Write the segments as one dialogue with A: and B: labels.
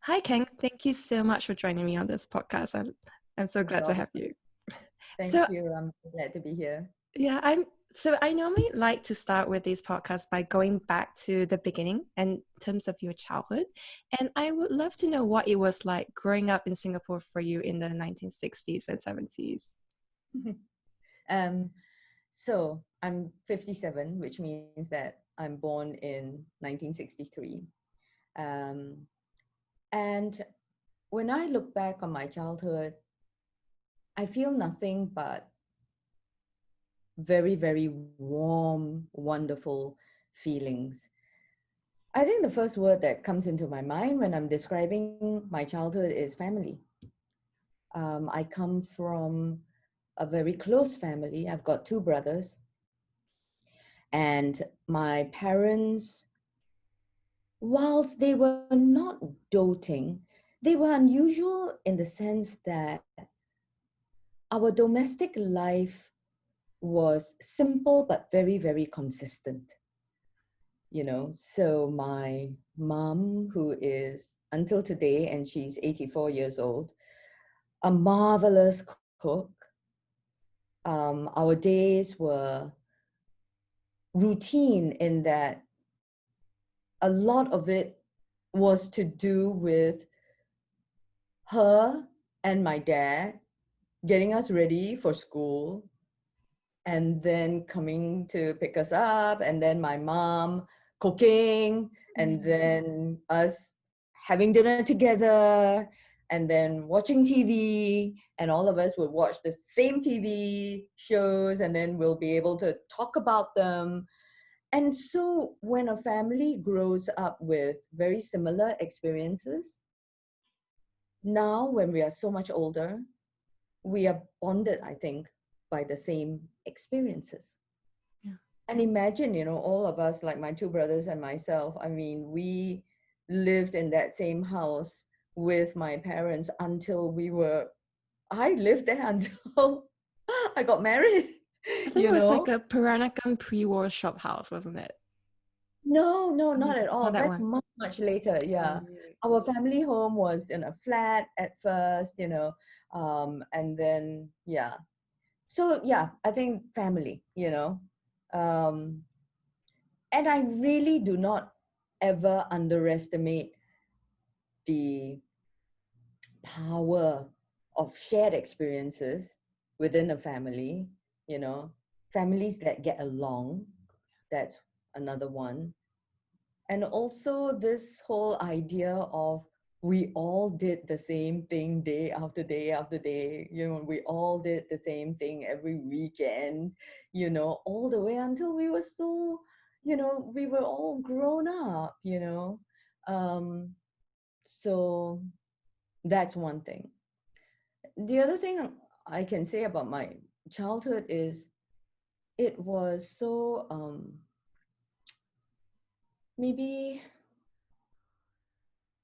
A: Hi, Kang. Thank you so much for joining me on this podcast. I'm so
B: No
A: glad to
B: problem.
A: have you.
B: Thank
A: So
B: you. I'm glad to be here.
A: yeah, I normally like to start with these podcasts by going back to the beginning in terms of your childhood. And I would love to know what it was like growing up in Singapore for you in the 1960s and 70s.
B: um, so I'm 57, which means that I'm born in 1963. Um, and when I look back on my childhood, I feel nothing but very, very warm, wonderful feelings. I think the first word that comes into my mind when I'm describing my childhood is family. I come from a very close family. I've got two brothers, and my parents, whilst they were not doting, they were unusual in the sense that our domestic life was simple but very, very consistent. So my mom, who is until today, and she's 84 years old, a marvelous cook. Our days were routine in that a lot of it was to do with her and my dad getting us ready for school and then coming to pick us up, and then my mom cooking, and then us having dinner together, and then watching TV, and all of us would watch the same TV shows, and then we'll be able to talk about them. And so when a family grows up with very similar experiences, now when we are so much older, we are bonded, I think, by the same experiences.
A: Yeah.
B: And imagine, all of us, like my two brothers and myself, I mean, we lived in that same house with my parents I lived there until I got married,
A: I think
B: you
A: it was like
B: know?
A: a Peranakan pre-war shop house, wasn't it?
B: No, no,
A: Oh,
B: not
A: is
B: at
A: it not
B: all.
A: that
B: That's
A: one?
B: much, much later. Yeah.
A: Um,
B: Our family home was in a flat at first, and then, yeah. So, yeah, I think family, Um, and I really do not ever underestimate the power of shared experiences within a family, you know, families that get along. That's another one. And also this whole idea of we all did the same thing day after day after day, we all did the same thing every weekend, all the way until we were so, we were all grown up, um so that's one thing. The other thing I can say about my childhood is it was so maybe,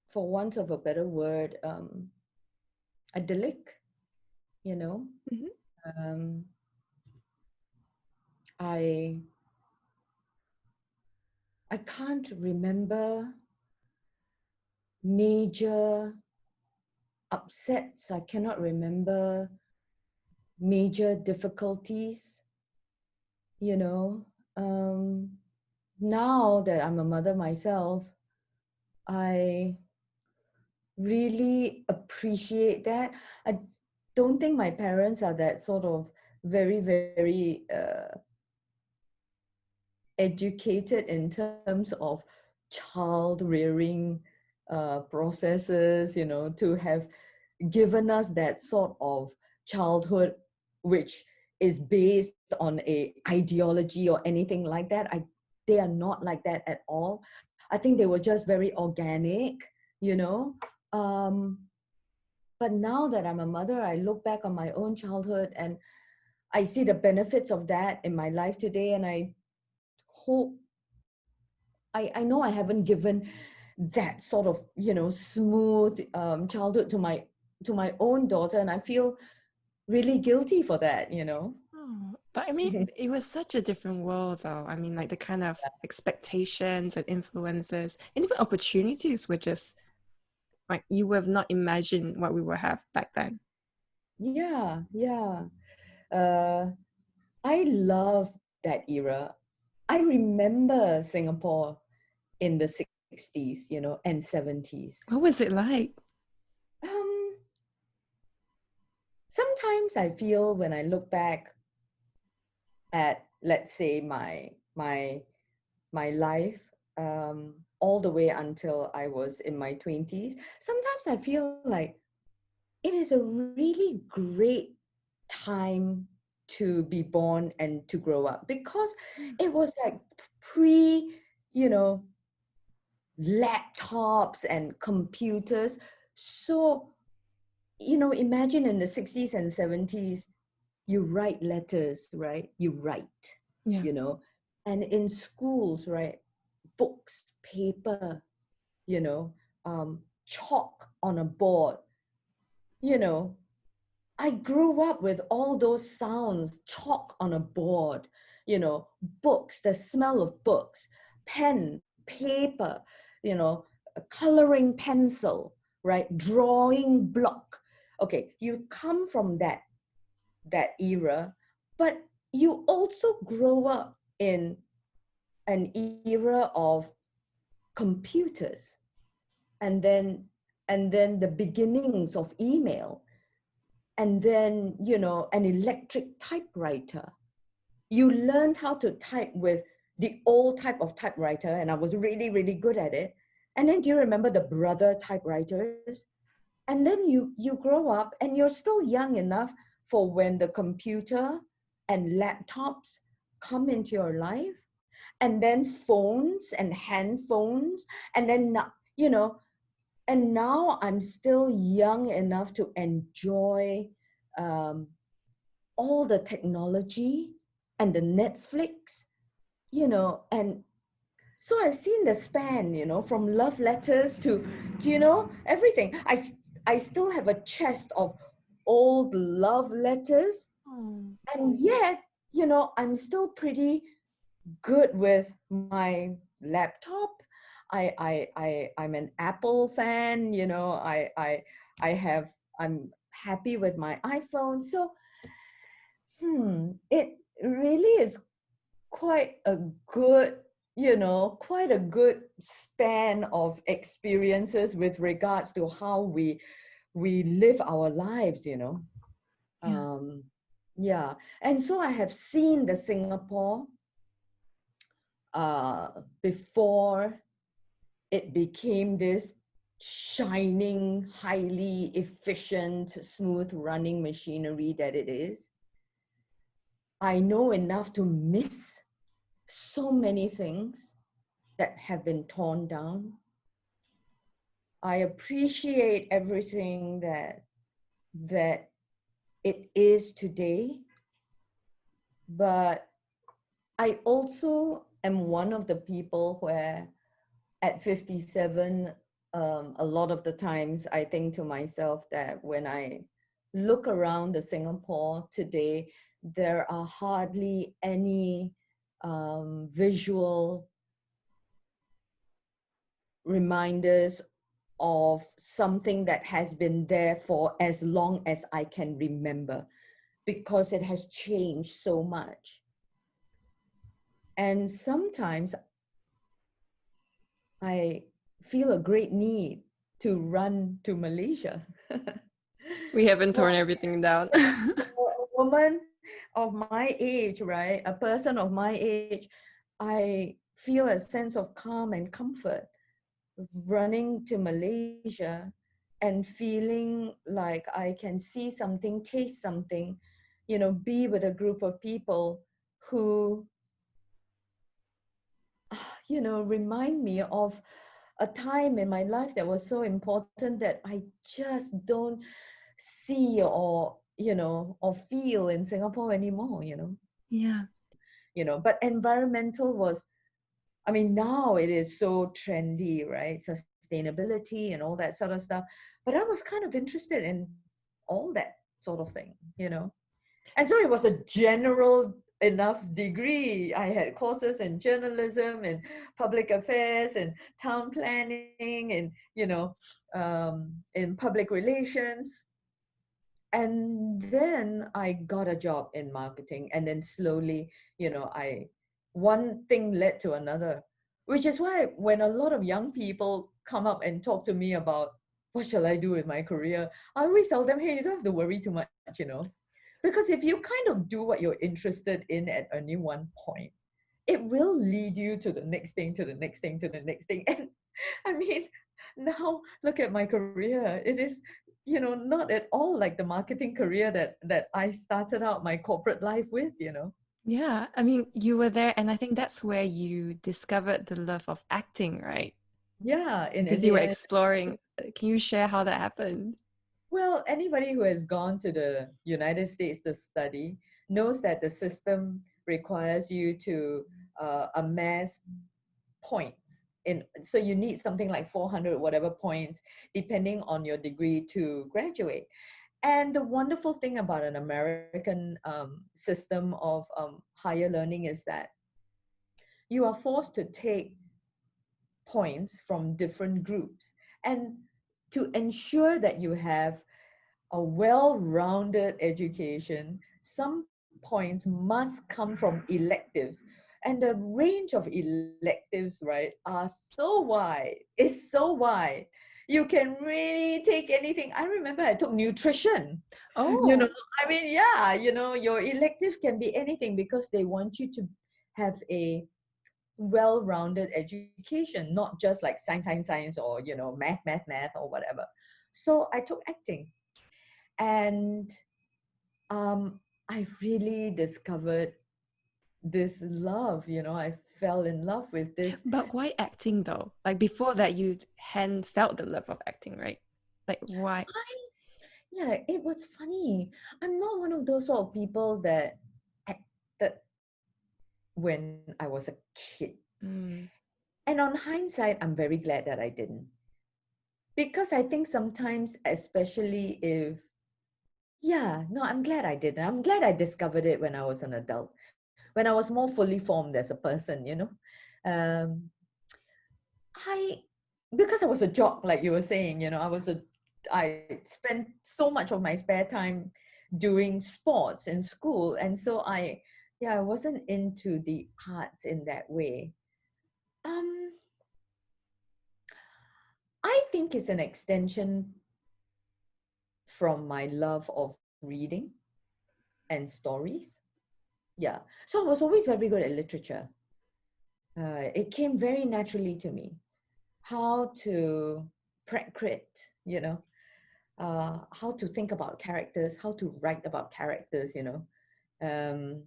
B: for want of a better word, idyllic, you know.
A: mhm.
B: Um, I I can't remember major upsets. I cannot remember major difficulties, you know. Um, Now that I'm a mother myself, I really appreciate that. I don't think my parents are that sort of very, very educated in terms of child rearing processes, to have given us that sort of childhood which is based on a ideology or anything like that. They are not like that at all. I think they were just very organic, you know. Um, but now that I'm a mother, I look back on my own childhood and I see the benefits of that in my life today, and I hope I know I haven't given that sort of smooth childhood to my own daughter, and I feel really guilty for that.
A: Oh, but I mean, it was such a different world, though. I mean, like the kind of expectations and influences and even opportunities were just like you would have not imagined what we would have back then.
B: Yeah, yeah. Uh, I love that era. I remember Singapore in the 60s, and 70s.
A: What was it like?
B: Um, Sometimes I feel when I look back at, let's say, my life, all the way until I was in my 20s, sometimes I feel like it is a really great time to be born and to grow up, because it was like pre, you know, laptops and computers. So, imagine in the 60s and 70s, you write letters, right? You write,
A: Yeah.
B: you know, and in schools, right? Books, paper, chalk on a board, you know. I grew up with all those sounds, chalk on a board, books, the smell of books, pen, paper, a coloring pencil, right? Drawing block. Okay, you come from that era, but you also grow up in an era of computers, and then the beginnings of email, and then an electric typewriter. You learned how to type with the old type of typewriter, and I was really, really good at it. And then, do you remember the brother typewriters? And then you grow up and you're still young enough for when the computer and laptops come into your life, and then phones and handphones, and then and now I'm still young enough to enjoy um, all the technology and the Netflix, and so I've seen the span, from love letters to everything. I still have a chest of old love letters,
A: Oh.
B: and yet, I'm still pretty good with my laptop. I'm an Apple fan, I'm happy with my iPhone. So it really is quite a good, quite a good span of experiences with regards to how we live our lives.
A: Yeah.
B: Um, yeah. And so I have seen the Singapore before it became this shining, highly efficient, smooth running machinery that it is. I know enough to miss so many things that have been torn down. I appreciate everything that it is today, but I also am one of the people where at 57, a lot of the times I think to myself that when I look around the Singapore today, there are hardly any visual reminders of something that has been there for as long as I can remember, because it has changed so much. And sometimes I feel a great need to run to Malaysia.
A: We haven't
B: for,
A: torn everything down.
B: for a woman of my age, right? A person of my age, I feel a sense of calm and comfort running to Malaysia and feeling like I can see something, taste something, be with a group of people who, remind me of a time in my life that was so important that I just don't see or feel in Singapore anymore.
A: Yeah.
B: But environmental was, I mean, now it is so trendy, right? Sustainability and all that sort of stuff. But I was kind of interested in all that sort of thing. And so it was a general enough degree. I had courses in journalism and public affairs and town planning and, in public relations. And then I got a job in marketing, and then slowly, I one thing led to another, which is why when a lot of young people come up and talk to me about what shall I do with my career, I always tell them, hey, you don't have to worry too much. Because if you kind of do what you're interested in at any one point, it will lead you to the next thing, to the next thing, to the next thing. And I mean, now look at my career. It is, not at all like the marketing career that I started out my corporate life with.
A: Yeah, I mean, you were there, and I think that's where you discovered the love of acting, right?
B: Yeah, in
A: Because you
B: the
A: were
B: end.
A: exploring. Can you share how that happened?
B: Well, anybody who has gone to the United States to study knows that the system requires you to amass points. So you need something like 400 whatever points, depending on your degree, to graduate. And the wonderful thing about an American system of higher learning is that you are forced to take points from different groups. And to ensure that you have a well-rounded education, some points must come from electives. And the range of electives, right, are so wide. It's so wide. You can really take anything. I remember I took nutrition. You know,
A: Oh,
B: I mean, yeah, your electives can be anything because they want you to have a well-rounded education, not just like science, or, math, or whatever. So I took acting, and I really discovered this love. I fell in love with this.
A: but why acting though? Like before that, you hadn't felt the love of acting, right? Like why?
B: Yeah, it was funny. I'm not one of those sort of people that acted when I was a kid.
A: Mm.
B: And on hindsight, I'm very glad that I didn't. Because I think sometimes, especially if, yeah, no, I'm glad I didn't. I'm glad I discovered it when I was an adult, when I was more fully formed as a person. Um, I, because I was a jock, like you were saying, I spent so much of my spare time doing sports in school. And so yeah, I wasn't into the arts in that way. Um, I think it's an extension from my love of reading and stories. Yeah. So I was always very good at literature. It came very naturally to me how to practice, you know, how to think about characters, how to write about characters. Um,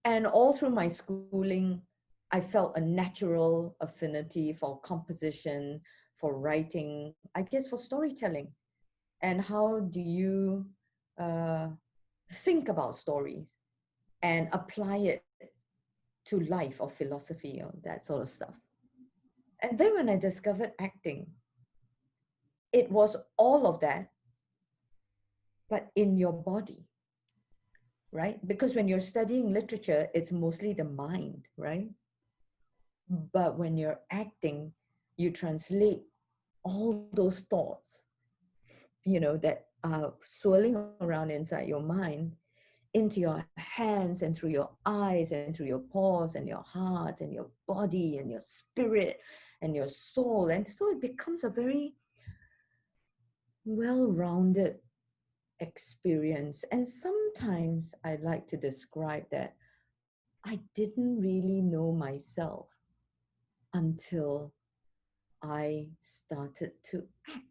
B: and all through my schooling, I felt a natural affinity for composition, for writing, I guess for storytelling. And how do you uh, think about stories and apply it to life or philosophy or that sort of stuff. And then when I discovered acting, it was all of that, but in your body, right? Because when you're studying literature, it's mostly the mind, right? But when you're acting, you translate all those thoughts, that are swirling around inside your mind into your hands and through your eyes and through your paws and your heart and your body and your spirit and your soul. And so it becomes a very well-rounded experience. And sometimes I like to describe that I didn't really know myself until I started to act.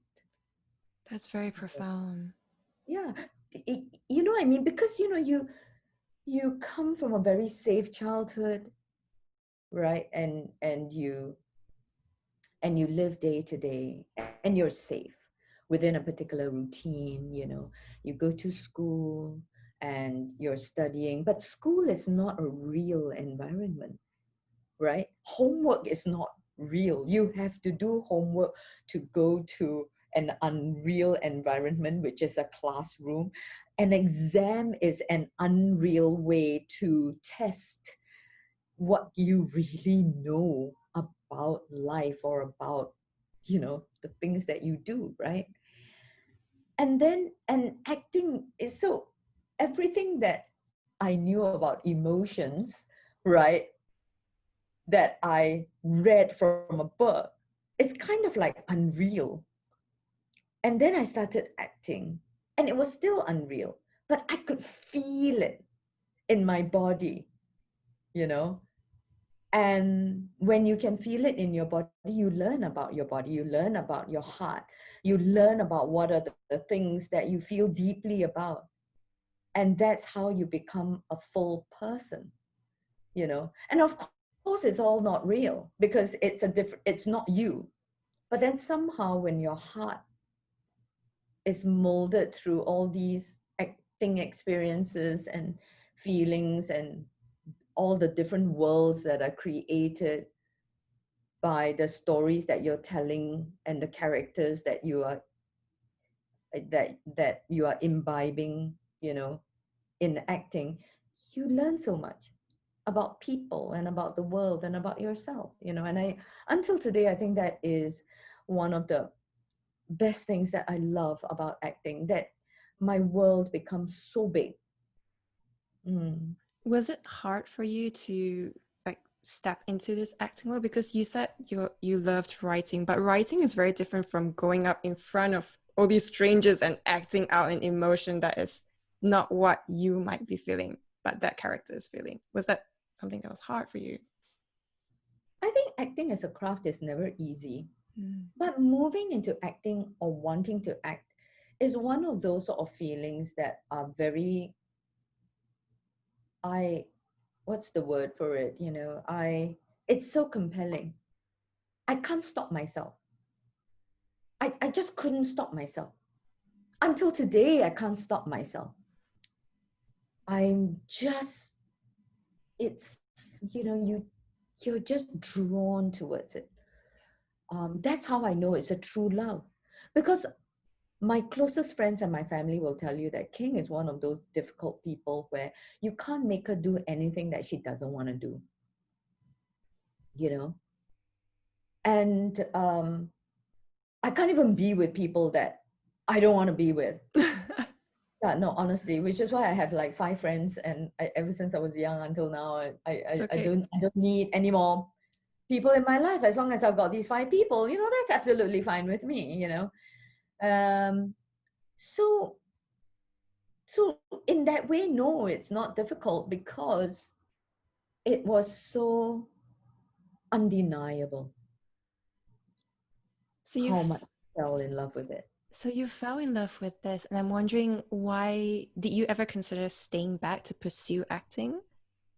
A: That's very profound.
B: Yeah. You know what I mean? Because you come from a very safe childhood, right? And you live day to day, and you're safe within a particular routine. You go to school and you're studying, but school is not a real environment, right? Homework is not real. You have to do homework to go to an unreal environment, which is a classroom. An exam is an unreal way to test what you really know about life or about, you know, the things that you do, right? And acting is so, everything that I knew about emotions, right, that I read from a book, it's kind of like unreal. And then I started acting, and it was still unreal, but I could feel it in my body, you know. And when you can feel it in your body, you learn about your body, you learn about your heart, you learn about what are the things that you feel deeply about. And that's how you become a full person, you know. And of course, it's all not real because it's not you. But then somehow, when your heart is molded through all these acting experiences and feelings and all the different worlds that are created by the stories that you're telling and the characters that you are imbibing, you know, in acting, you learn so much about people and about the world and about yourself, you know. And I, until today, I think that is one of the best things that I love about acting, that my world becomes so big. Mm.
A: Was it hard for you to like step into this acting world? Because you said you loved writing, but writing is very different from going up in front of all these strangers and acting out an emotion that is not what you might be feeling, but that character is feeling. Was that something that was hard for you?
B: I think acting as a craft is never easy,
A: Mm.
B: but moving into acting or wanting to act is one of those sort of feelings that are very, I, what's the word for it? You know, it's so compelling. I can't stop myself. I just couldn't stop myself. Until today, I can't stop myself. I'm just, it's, you know, you're just drawn towards it. That's how I know it's a true love. Because my closest friends and my family will tell you that King is one of those difficult people where you can't make her do anything that she doesn't want to do, you know? And I can't even be with people that I don't want to be with. Yeah, no, honestly, which is why I have like 5 friends, and ever since I was young until now,
A: It's
B: I
A: okay.
B: don't need any more people in my life. As long as I've got these 5 people, you know, that's absolutely fine with me, you know. Um, so so in that way, no, it's not difficult because it was so undeniable
A: So
B: how much I fell in love with it.
A: so you fell in love with this, and I'm wondering, why did you ever consider staying back to pursue acting,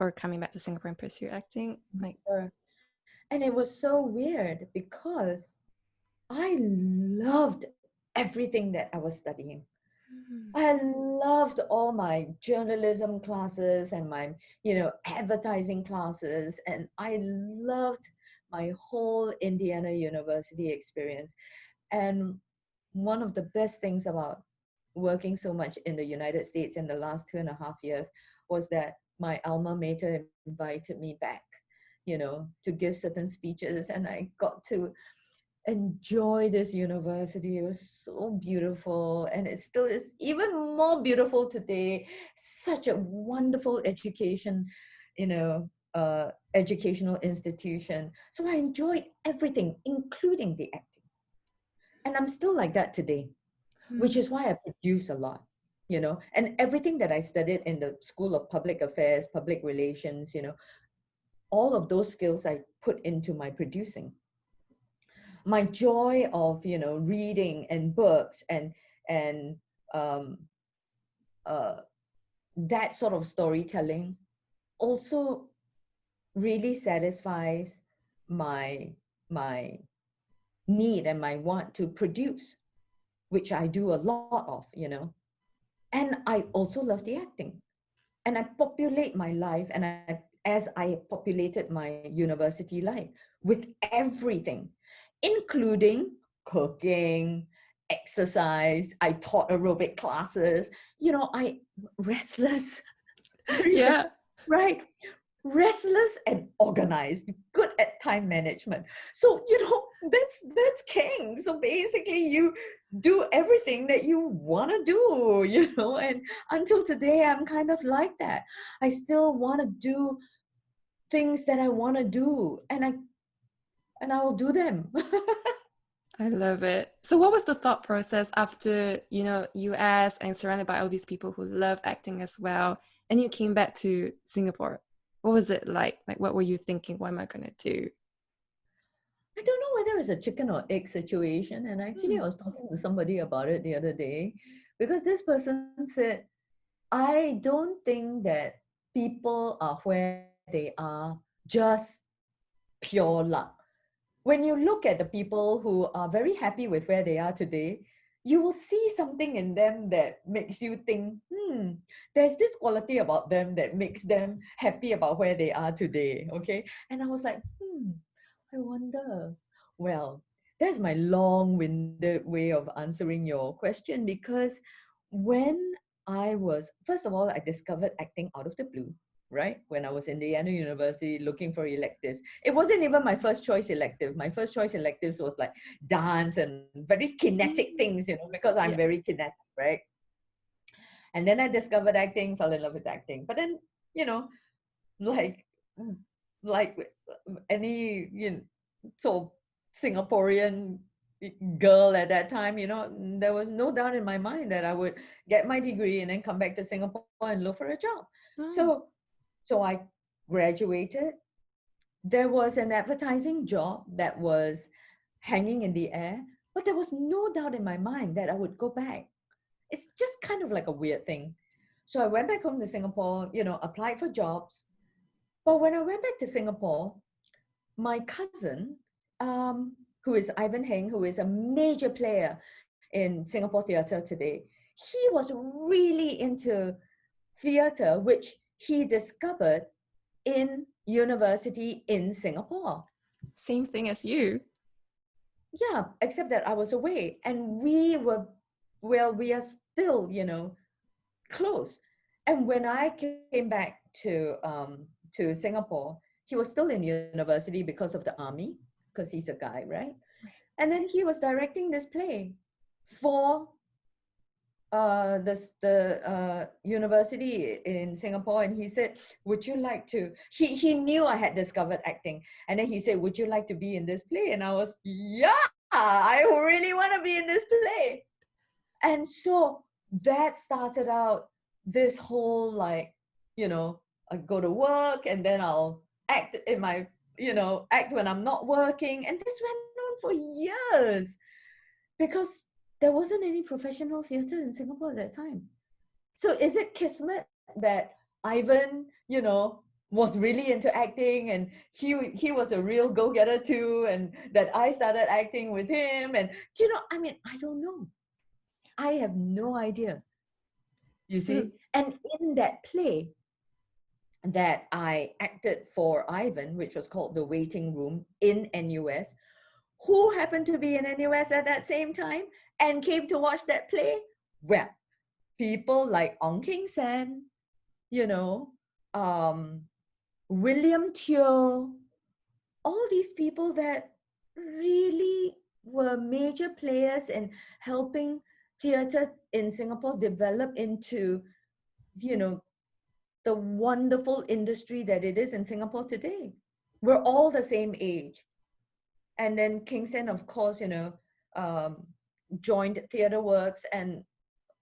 A: or coming back to Singapore and pursue acting? Like,
B: Sure. And it was so weird because I loved everything that I was studying.
A: mm,
B: I loved all my journalism classes and my, you know, advertising classes. And I loved my whole Indiana University experience. And one of the best things about working so much in the United States in the last 2.5 years was that my alma mater invited me back, you know, to give certain speeches. And I got to enjoy this university. It was so beautiful, and it still is even more beautiful today. Such a wonderful education, you know, educational institution. So I enjoyed everything, including the acting. And I'm still like that today, which
A: mm.
B: is why I produce a lot, you know, and everything that I studied in the School of Public Affairs, Public Relations, you know, all of those skills I put into my producing. My joy of, you know, reading and books and um, uh, that sort of storytelling also really satisfies my my need and my want to produce, which I do a lot of, you know. And I also love the acting, and I populate my life, and as I populated my university life with everything, including cooking exercise. I taught aerobic classes. I restless, very
A: Yeah.
B: right? Restless and organized, good at time management. So, that's King. So basically you do everything that you want to do, and until today, I'm kind of like that. I still want to do things that I want to do, and I will do them.
A: I love it. So what was the thought process after, US and surrounded by all these people who love acting as well, and you came back to Singapore? What was it like? Like, what were you thinking? What am I going to do?
B: I don't know whether it's a chicken or egg situation. And actually,
A: Hmm.
B: I was talking to somebody about it the other day because this person said, I don't think that people are where they are just pure luck. When you look at the people who are very happy with where they are today, you will see something in them that makes you think, there's this quality about them that makes them happy about where they are today. Okay. And I was like, I wonder. Well, that's my long-winded way of answering your question because when first of all, I discovered acting out of the blue, right? When I was in Indiana University looking for electives. It wasn't even my first choice elective. My first choice electives was like dance and very kinetic things, because I'm
A: Yeah.
B: very kinetic, right? And then I discovered acting, fell in love with acting. But then, you know, like like any so Singaporean girl at that time, there was no doubt in my mind that I would get my degree and then come back to Singapore and look for a job.
A: Oh,
B: So I graduated. There was an advertising job that was hanging in the air, but there was no doubt in my mind that I would go back. It's just kind of like a weird thing. So I went back home to Singapore, applied for jobs. But when I went back to Singapore, my cousin, who is Ivan Heng, who is a major player in Singapore theatre today, he was really into theatre, which he discovered in university in Singapore.
A: same thing as you.
B: Yeah, except that I was away and we are still, close. And when I came back to Singapore, he was still in university because of the army, because he's a guy, right? And then he was directing this play for the university in Singapore, and he said, "Would you like to?" He knew I had discovered acting, and then he said, "Would you like to be in this play?" And I was, "Yeah, I really want to be in this play." And so that started out this whole I go to work and then I'll act in my act when I'm not working, and this went on for years because there wasn't any professional theater in Singapore at that time. So is it kismet that Ivan, was really into acting and he was a real go-getter too, and that I started acting with him? And I don't know. I have no idea, you
A: So
B: see. And in that play that I acted for Ivan, which was called The Waiting Room in NUS, who happened to be in NUS at that same time and came to watch that play? Well, people like Ong King Sen, you know, um, William Teo, all these people that really were major players in helping theatre in Singapore develop into, you know, the wonderful industry that it is in Singapore today. We're all the same age. And then King Sen, of course, um, joined Theatre Works, and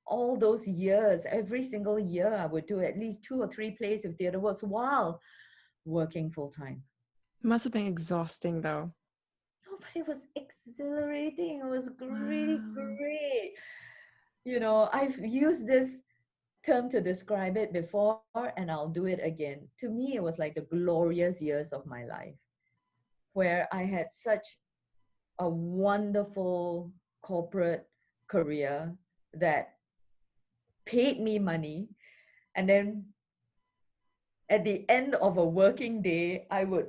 B: all those years, every single year, I would do at least 2 or 3 plays with Theatre Works while working full time.
A: must have been exhausting though.
B: Oh, but it was exhilarating. It was really
A: Wow.
B: great. I've used this term to describe it before, and I'll do it again. To me, it was like the glorious years of my life, where I had such a wonderful corporate career that paid me money. And then at the end of a working day, I would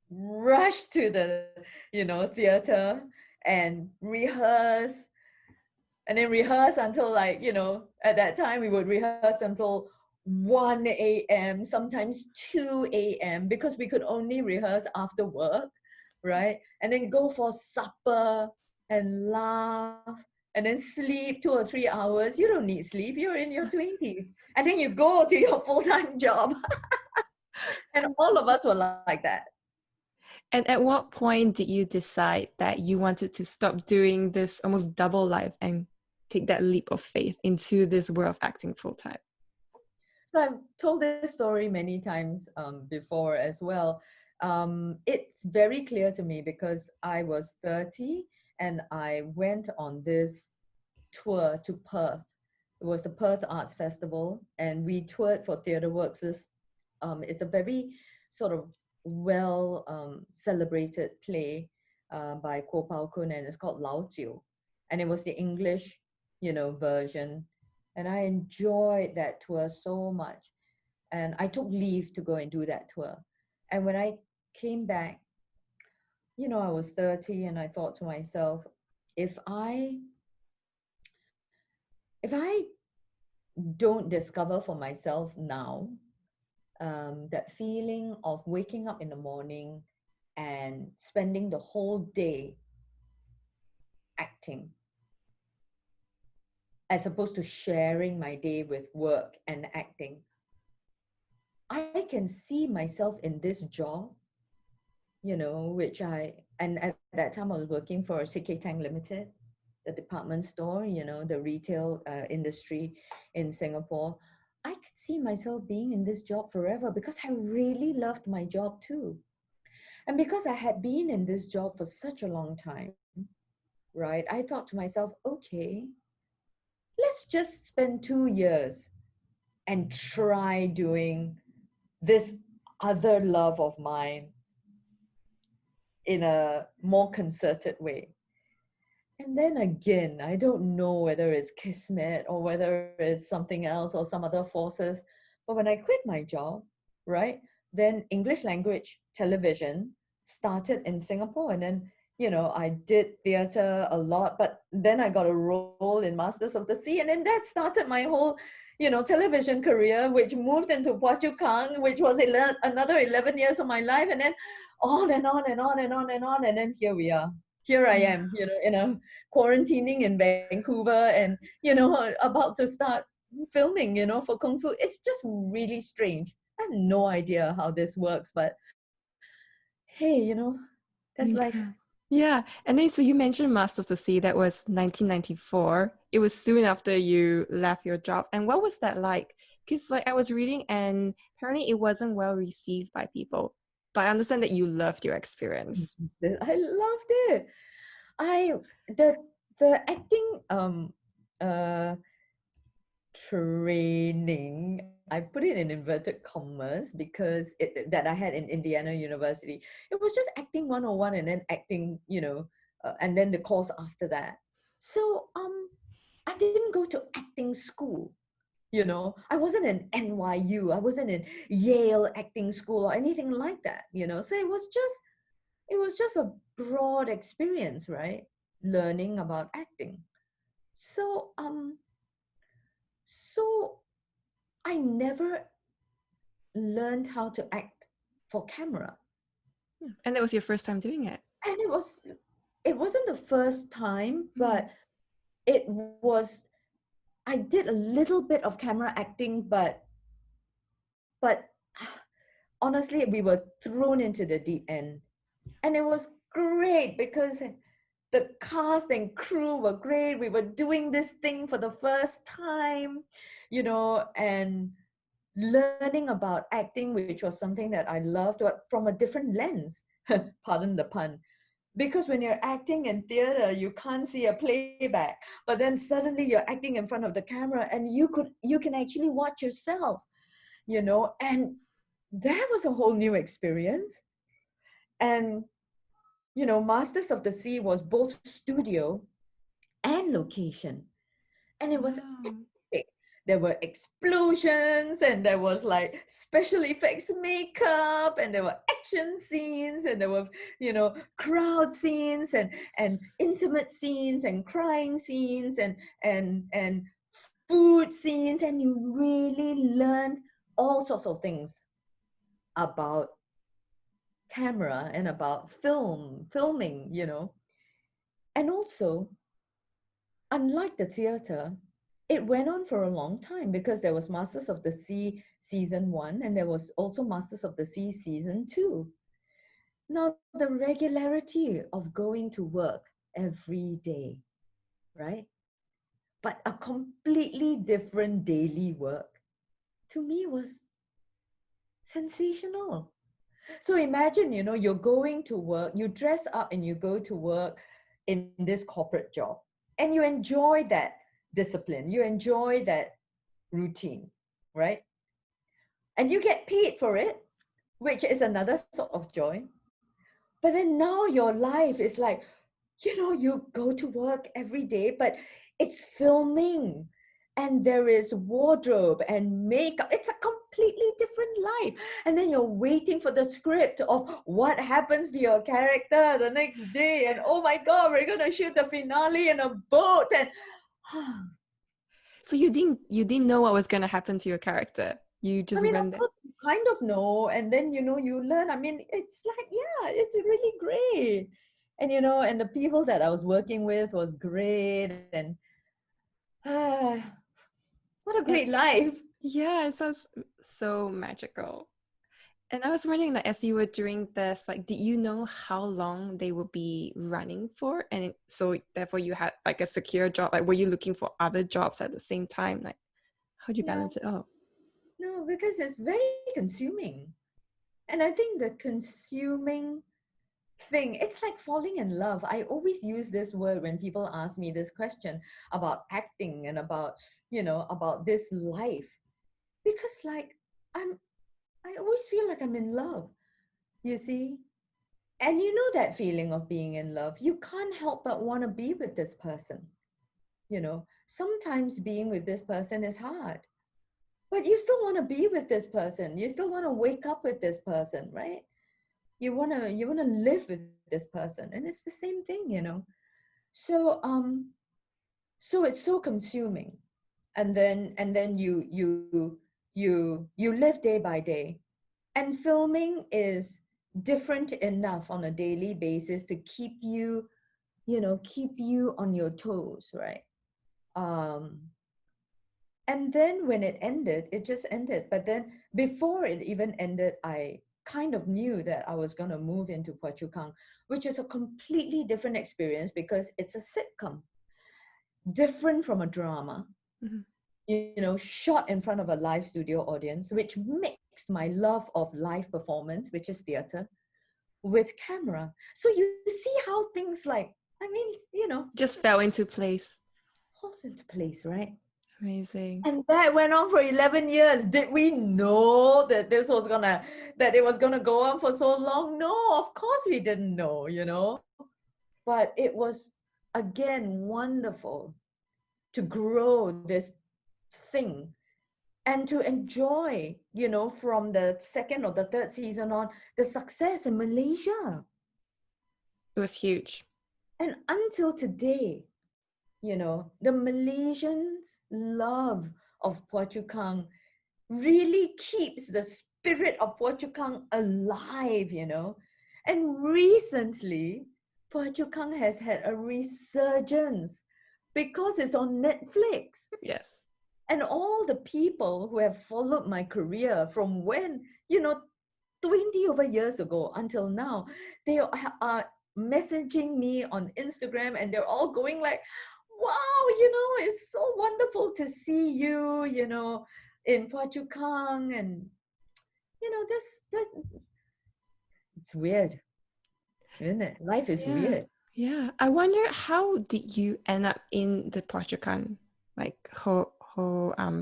B: rush to the, theater and rehearse and then rehearse until, like, at that time we would rehearse until 1 a.m., sometimes 2 a.m., because we could only rehearse after work, right? And then go for supper and laugh and then sleep 2 or 3 hours. You don't need sleep, you're in your 20s. And then you go to your full-time job. And all of us were like that.
A: And at what point did you decide that you wanted to stop doing this almost double life and take that leap of faith into this world of acting full time?
B: So I've told this story many times before as well. It's very clear to me because I was 30 and I went on this tour to Perth. It was the Perth Arts Festival, and we toured for Theatre Works. It's a very sort of well celebrated play by Ko Pao Kun, and it's called Lao Jiu. And it was the English, version. And I enjoyed that tour so much. And I took leave to go and do that tour. And when I came back, I was 30, and I thought to myself, if I if I don't discover for myself now that feeling of waking up in the morning and spending the whole day acting, as opposed to sharing my day with work and acting, I can see myself in this job, and at that time I was working for CK Tang Limited, the department store, the retail industry in Singapore. I could see myself being in this job forever because I really loved my job too. And because I had been in this job for such a long time, right, I thought to myself, okay, let's just spend 2 years and try doing this other love of mine in a more concerted way. And then again, I don't know whether it's kismet or whether it's something else or some other forces. But when I quit my job, right, then English language television started in Singapore. And then, I did theater a lot, but then I got a role in Masters of the Sea. And then that started my whole, television career, which moved into Kang, which was another 11 years of my life. And then on and on and on and on and on. And then here we are. Here I am, quarantining in Vancouver and, about to start filming, for Kung Fu. It's just really strange. I have no idea how this works, but hey, that's life.
A: Yeah. And then, so you mentioned Master of the Sea, that was 1994. It was soon after you left your job. And what was that like? Because I was reading, and apparently it wasn't well received by people. But I understand that you loved your experience.
B: I loved it. I the acting training, I put it in inverted commas because that I had in Indiana University. It was just acting 101, and then acting, and then the course after that. So I didn't go to acting school. I wasn't in NYU, I wasn't in Yale acting school or anything like that. So it was just a broad experience, right? Learning about acting. So so I never learned how to act for camera.
A: And that was your first time doing it.
B: And it wasn't the first time, but it was, I did a little bit of camera acting, but honestly, we were thrown into the deep end. And it was great because the cast and crew were great. We were doing this thing for the first time, and learning about acting, which was something that I loved, but from a different lens. Pardon the pun. Because when you're acting in theater, you can't see a playback, but then suddenly you're acting in front of the camera, and you can actually watch yourself, and that was a whole new experience. And Masters of the Sea was both studio and location, and it was epic there were explosions, and there was like special effects makeup, and there were action scenes, and there were, you know, crowd scenes, and intimate scenes, and crying scenes, and food scenes, and you really learned all sorts of things about camera and about filming, you know. And also, unlike the theater, it went on for a long time because there was Masters of the Sea season 1, and there was also Masters of the Sea season 2. Now, the regularity of going to work every day, right? But a completely different daily work, to me, was sensational. So imagine, you know, you're going to work, you dress up and you go to work in this corporate job, and you enjoy that discipline, you enjoy that routine, right? And you get paid for it, which is another sort of joy. But then now your life is like, you know, you go to work every day, but it's filming, and there is wardrobe and makeup. It's a completely different life. And then you're waiting for the script of what happens to your character the next day. And oh my God, we're going to shoot the finale in a boat. And
A: So you didn't know what was going to happen to your character. You
B: I
A: just
B: mean,
A: went
B: of
A: there.
B: course, you kind of know, and then, you know, you learn. I mean, it's like, yeah, it's really great. And, you know, and the people that I was working with was great. And ah, what a
A: And
B: great life.
A: yeah, it sounds so magical. And I was wondering, like, as you were doing this, like, did you know how long they would be running for? And so therefore you had like a secure job. Like, were you looking for other jobs at the same time? Like, how'd you
B: No,
A: balance it out?
B: no, because it's very consuming. And I think the consuming thing, it's like falling in love. I always use this word when people ask me this question about acting and about, you know, about this life. Because like I always feel like I'm in love, you see? And you know that feeling of being in love. You can't help but want to be with this person. You know, sometimes being with this person is hard, but you still want to be with this person. You still want to wake up with this person, right? You want to live with this person, and it's the same thing, you know. So it's so consuming, and then you live day by day, and filming is different enough on a daily basis to keep you, you know, keep you on your toes, right? um and then when it ended, it just ended. But then before it even ended, I kind of knew that I was going to move into Phua Chu Kang, which is a completely different experience because it's a sitcom, different from a drama,
A: Mhm.
B: you know, shot in front of a live studio audience, which mixed my love of live performance, which is theater, with camera. So you see how things like, I mean, you know,
A: Just fell into place.
B: falls into place, right?
A: Amazing.
B: And that went on for 11 years. Did we know that that it was gonna go on for so long? No, of course we didn't know, you know. But it was, again, wonderful to grow this thing and to enjoy, you know, from the second or the third season on, the success in Malaysia.
A: It was huge.
B: And until today, you know, the Malaysians' love of Phua Chu Kang really keeps the spirit of Phua Chu Kang alive, you know. And recently, Phua Chu Kang has had a resurgence because it's on Netflix.
A: Yes.
B: And all the people who have followed my career from when, you know, 20 over years ago until now, they are messaging me on Instagram, and they're all going like, wow, you know, it's so wonderful to see you, you know, in Phua Chu Kang. And, you know, this it's weird, isn't it? Life is
A: Yeah.
B: weird.
A: Yeah. I wonder, how did you end up in the Patriarch, like whole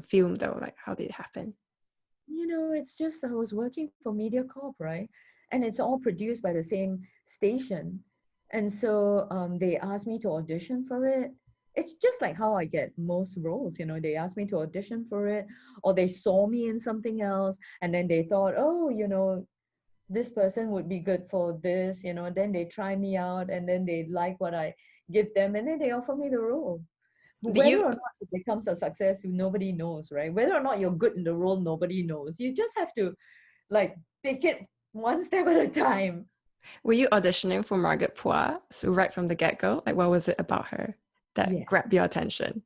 A: film though? Like, how did it happen?
B: You know, it's just I was working for MediaCorp, right? And it's all produced by the same station. And so they asked me to audition for it. it's just like how I get most roles. You know, they asked me to audition for it, or they saw me in something else, and then they thought, oh, you know, this person would be good for this, you know, then they try me out and then they like what I give them and then they offer me the role. But
A: Did
B: whether
A: you
B: or not it becomes a success, nobody knows, right? Whether or not you're good in the role, nobody knows. You just have to like take it one step at a time.
A: were you auditioning for Margaret Phua? So right from the get-go? Like what was it about her that
B: Yeah.
A: grabbed your attention?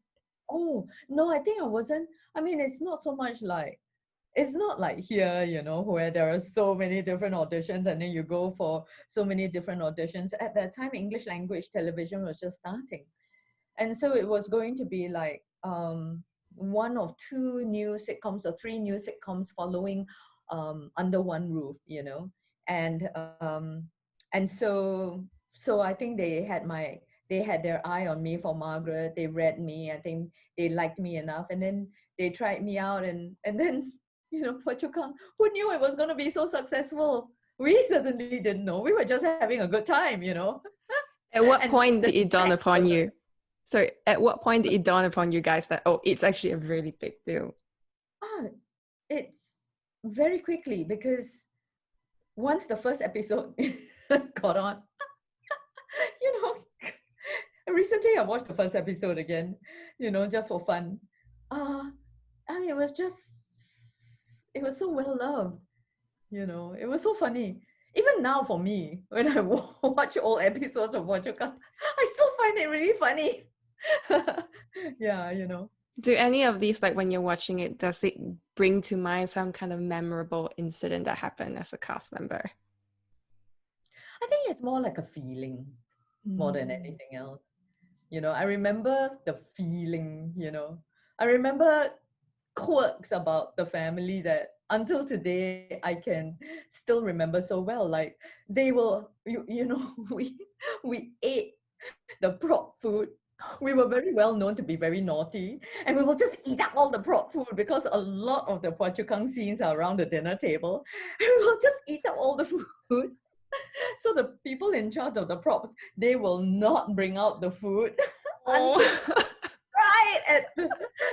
B: Oh, no, I think I wasn't. I mean, it's not so much like, it's not like here, you know, where there are so many different auditions and then you go for so many different auditions. At that time, English language television was just starting. And so it was going to be like one of two new sitcoms or three new sitcoms following under one roof, you know. And so I think they had their eye on me for Margaret. They read me. I think they liked me enough, and then they tried me out, and then you know, Phua Kang, who knew it was going to be so successful? We certainly didn't know. We were just having a good time, you know.
A: At what
B: And
A: point
B: the
A: did it dawn
B: track
A: upon
B: was
A: you? So at what point did it dawn upon you guys that, oh, it's actually a really big deal?
B: ah, it's very quickly because once the first episode got on, you know, recently I watched the first episode again, you know, just for fun. Uh, I mean, it was so well loved, you know, it was so funny. Even now for me, when I watch old episodes of Wachukan, I still find it really funny. Yeah, you know.
A: Do any of these, like when you're watching it, does it bring to mind some kind of memorable incident that happened as a cast member?
B: I think it's more like a feeling more than
A: Mm.
B: anything else. You know, I remember the feeling, you know. I remember quirks about the family that until today I can still remember so well. Like they will, you know, we ate the prop food. We were very well known to be very naughty, and we will just eat up all the prop food because a lot of the Phua Chu Kang scenes are around the dinner table, and we will just eat up all the food. So the people in charge of the props, they will not bring out the food
A: Oh.
B: until right at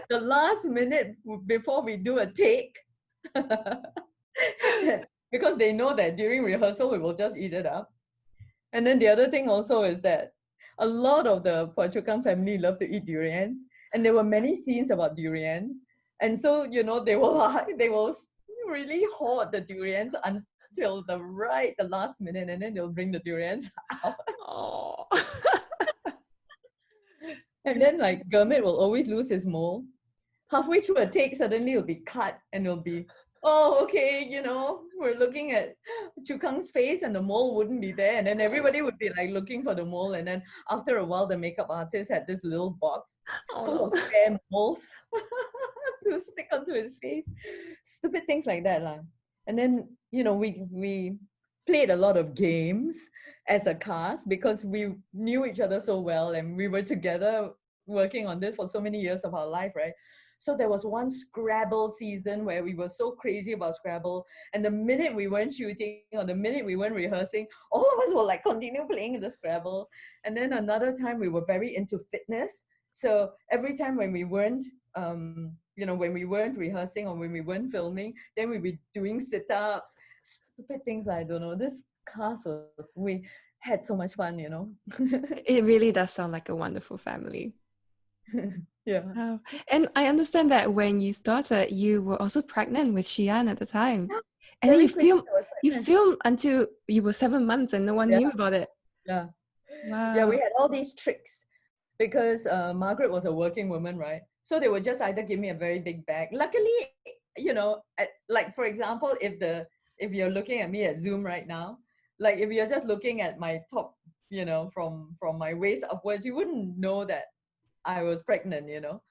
B: the last minute before we do a take. Because they know that during rehearsal we will just eat it up. And then the other thing also is that a lot of the Phua Chu Kang family love to eat durians, and there were many scenes about durians. And so, you know, they will really hoard the durians until the last minute, and then they'll bring the durians out.
A: Oh.
B: And then like Gurmit will always lose his mole. Halfway through a take, suddenly it'll be cut and it'll be, oh, okay, you know, we're looking at Chu Kang's face and the mole wouldn't be there. And then everybody would be like looking for the mole. And then after a while, the makeup artist had this little box
A: Oh
B: full
A: no.
B: of spare moles to stick onto his face. Stupid things like that. Lah. And then, you know, we played a lot of games as a cast because we knew each other so well and we were together working on this for so many years of our life, right? So there was one Scrabble season where we were so crazy about Scrabble, and the minute we weren't shooting or the minute we weren't rehearsing, all of us will like continue playing the Scrabble. And then another time we were very into fitness. So every time when we weren't you know, when we weren't rehearsing or when we weren't filming, then we'd be doing sit-ups, stupid things. I don't know. This cast we had so much fun, you know.
A: It really does sound like a wonderful family.
B: Yeah.
A: Oh. And I understand that when you started, you were also pregnant with Xian at the time.
B: Yeah,
A: And then
B: very quickly I was
A: you
B: pregnant.
A: filmed until you were 7 months and no one
B: Yeah,
A: knew about it.
B: yeah. Yeah, we
A: Wow.
B: had all these tricks because Margaret was a working woman, right? So they would just either give me a very big bag. Luckily, you know, like for example, if you're looking at me at Zoom right now, like if you're just looking at my top, you know, from my waist upwards, you wouldn't know that I was pregnant, you know.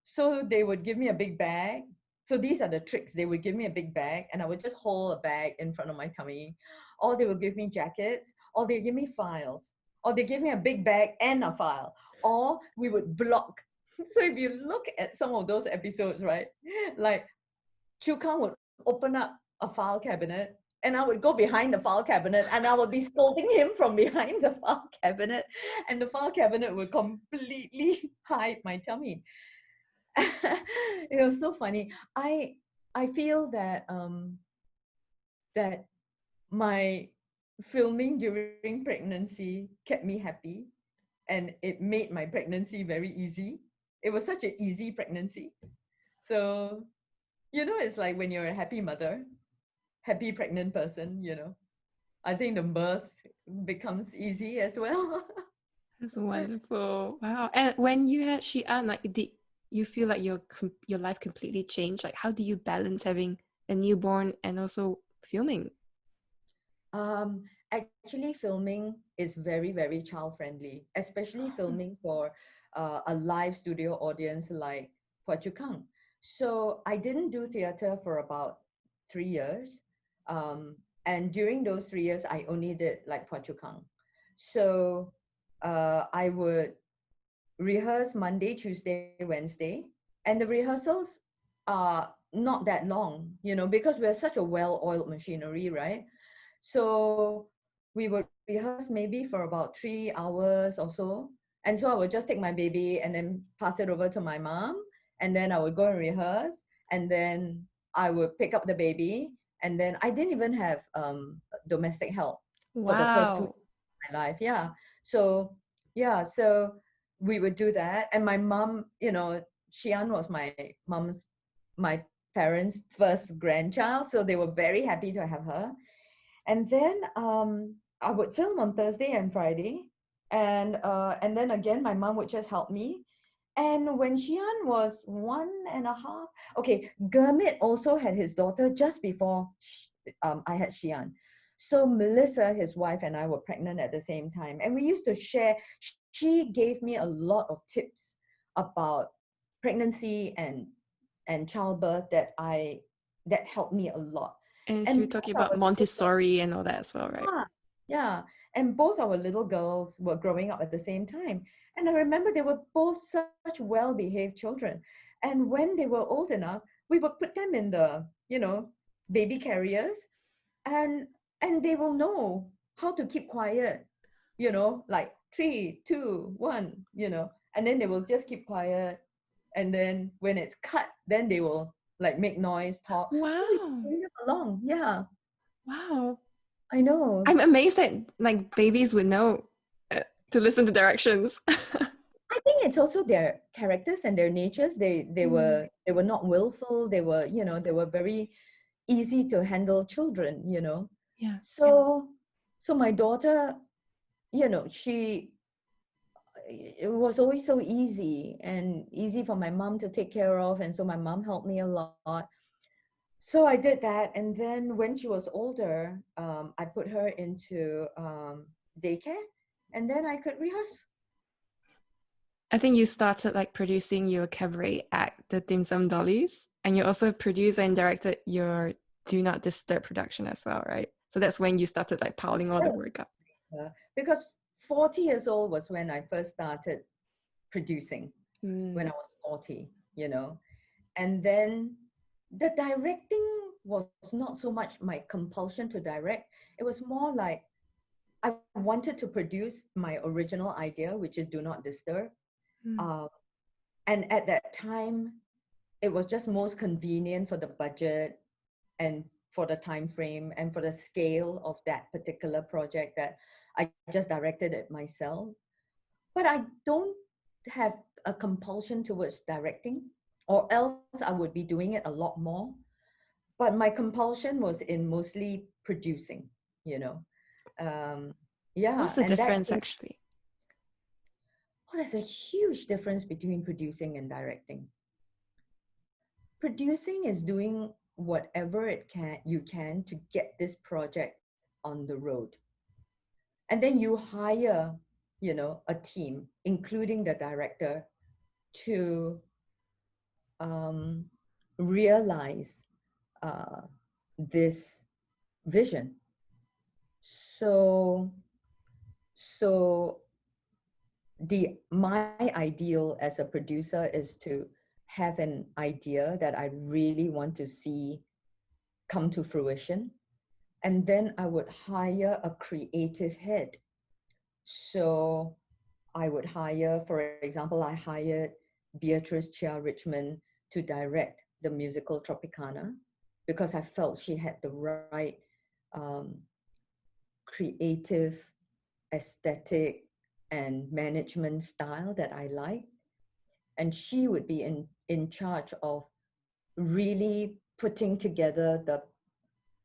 B: So they would give me a big bag. So these are the tricks. They would give me a big bag and I would just hold a bag in front of my tummy. Or they would give me jackets, or they give me files, or they give me a big bag and a file, or we would block. So if you look at some of those episodes, right, like Chu Kang would open up a file cabinet And I would go behind the file cabinet and I would be scolding him from behind the file cabinet. And the file cabinet would completely hide my tummy. It was so funny. I feel that that my filming during pregnancy kept me happy, and it made my pregnancy very easy. It was such an easy pregnancy. So, it's like when you're a happy mother, happy pregnant person, I think the birth becomes easy as well.
A: That's wonderful. Wow. And when you had Xi'an, like, did you feel like your life completely changed? Like, how do you balance having a newborn and also filming?
B: Actually, filming is very, very child friendly, especially filming for a live studio audience like Phua Kang. So I didn't do theater for about 3 years. And during those 3 years, I only did like Phua Kang. So I would rehearse Monday, Tuesday, Wednesday, and the rehearsals are not that long, because we're such a well-oiled machinery, right? So we would rehearse maybe for about 3 hours or so. And so I would just take my baby and then pass it over to my mom. And then I would go and rehearse. And then I would pick up the baby. And then I didn't even have domestic help for the first 2 years
A: Wow.
B: of my life. Yeah. So, yeah. So we would do that. And my mom, Xian was my parents' first grandchild. So they were very happy to have her. And then I would film on Thursday and Friday, and then again my mom would just help me. And when Xian was 1.5, okay, Gurmit also had his daughter just before I had Xian. So Melissa, his wife, and I were pregnant at the same time, and we used to share. She gave me a lot of tips about pregnancy and childbirth that helped me a lot.
A: And she was
B: And
A: talking
B: both
A: about
B: our little
A: Montessori and all that as well, right?
B: yeah, yeah. And both our little girls were growing up at the same time. And I remember they were both such well-behaved children. And when they were old enough, we would put them in the, baby carriers, and they will know how to keep quiet, like 3, 2, 1, and then they will just keep quiet. And then when it's cut, then they will like make noise, talk. So we
A: Wow.
B: bring them along. Yeah,
A: Wow.
B: I know.
A: I'm amazed that like babies would know to listen to directions.
B: I think it's also their characters and their natures. They
A: Mm,
B: were not willful. They were, they were very easy to handle children.
A: yeah.
B: So my daughter, she it was always so easy and easy for my mom to take care of, and so my mom helped me a lot. So I did that, and then when she was older, I put her into daycare, and then I could rehearse.
A: I think you started like producing your cabaret act, the Dim Sum Dollies, and you also produced and directed your Do Not Disturb production as well, right? So that's when you started like piling all the work up.
B: Because 40 years old was when I first started producing, when
A: Mm.
B: I was 40, and then the directing was not so much my compulsion to direct. It was more like I wanted to produce my original idea, which is Do Not Disturb.
A: Mm.
B: Uh, and at that time, it was just most convenient for the budget and for the time frame and for the scale of that particular project that I just directed it myself. But I don't have a compulsion towards directing, or else I would be doing it a lot more. But my compulsion was in mostly producing, you know. Um,
A: What's
B: yeah,
A: the
B: and that
A: difference
B: came,
A: actually?
B: oh, there's a huge difference between producing and directing. Producing is doing whatever you can to get this project on the road. And then you hire, a team, including the director, to um, realize uh, this vision. So, so my ideal as a producer is to have an idea that I really want to see come to fruition, And then I would hire a creative head. So I would hire, for example, I hired Beatrice Chia Richmond to direct the musical Tropicana because I felt she had the right um, creative, aesthetic, and management style that I like. And she would be in charge of really putting together the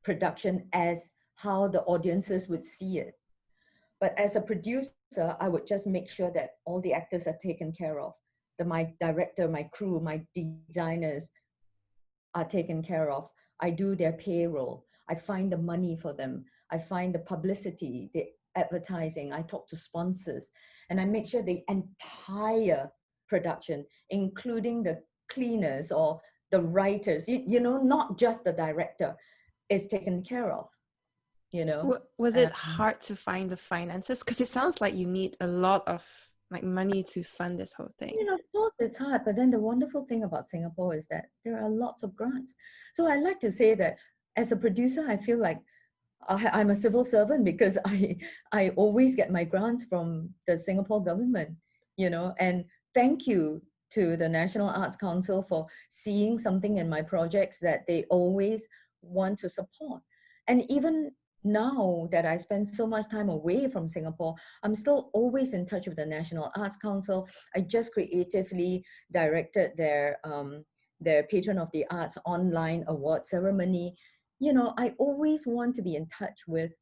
B: production as how the audiences would see it. But as a producer, I would just make sure that all the actors are taken care of. My director, my crew, my designers are taken care of. I do their payroll. I find the money for them. I find the publicity, the advertising. I talk to sponsors, and I make sure the entire production, including the cleaners or the writers, not just the director, is taken care of, you know.
A: Was it hard to find the finances? Because it sounds like you need a lot of like money to fund this whole thing.
B: Of course it's hard, but then the wonderful thing about Singapore is that there are lots of grants. So I like to say that as a producer, I feel like I'm a civil servant because I always get my grants from the Singapore government, and thank you to the National Arts Council for seeing something in my projects that they always want to support. And even now that I spend so much time away from Singapore, I'm still always in touch with the National Arts Council. I just creatively directed their Patron of the Arts online award ceremony. I always want to be in touch with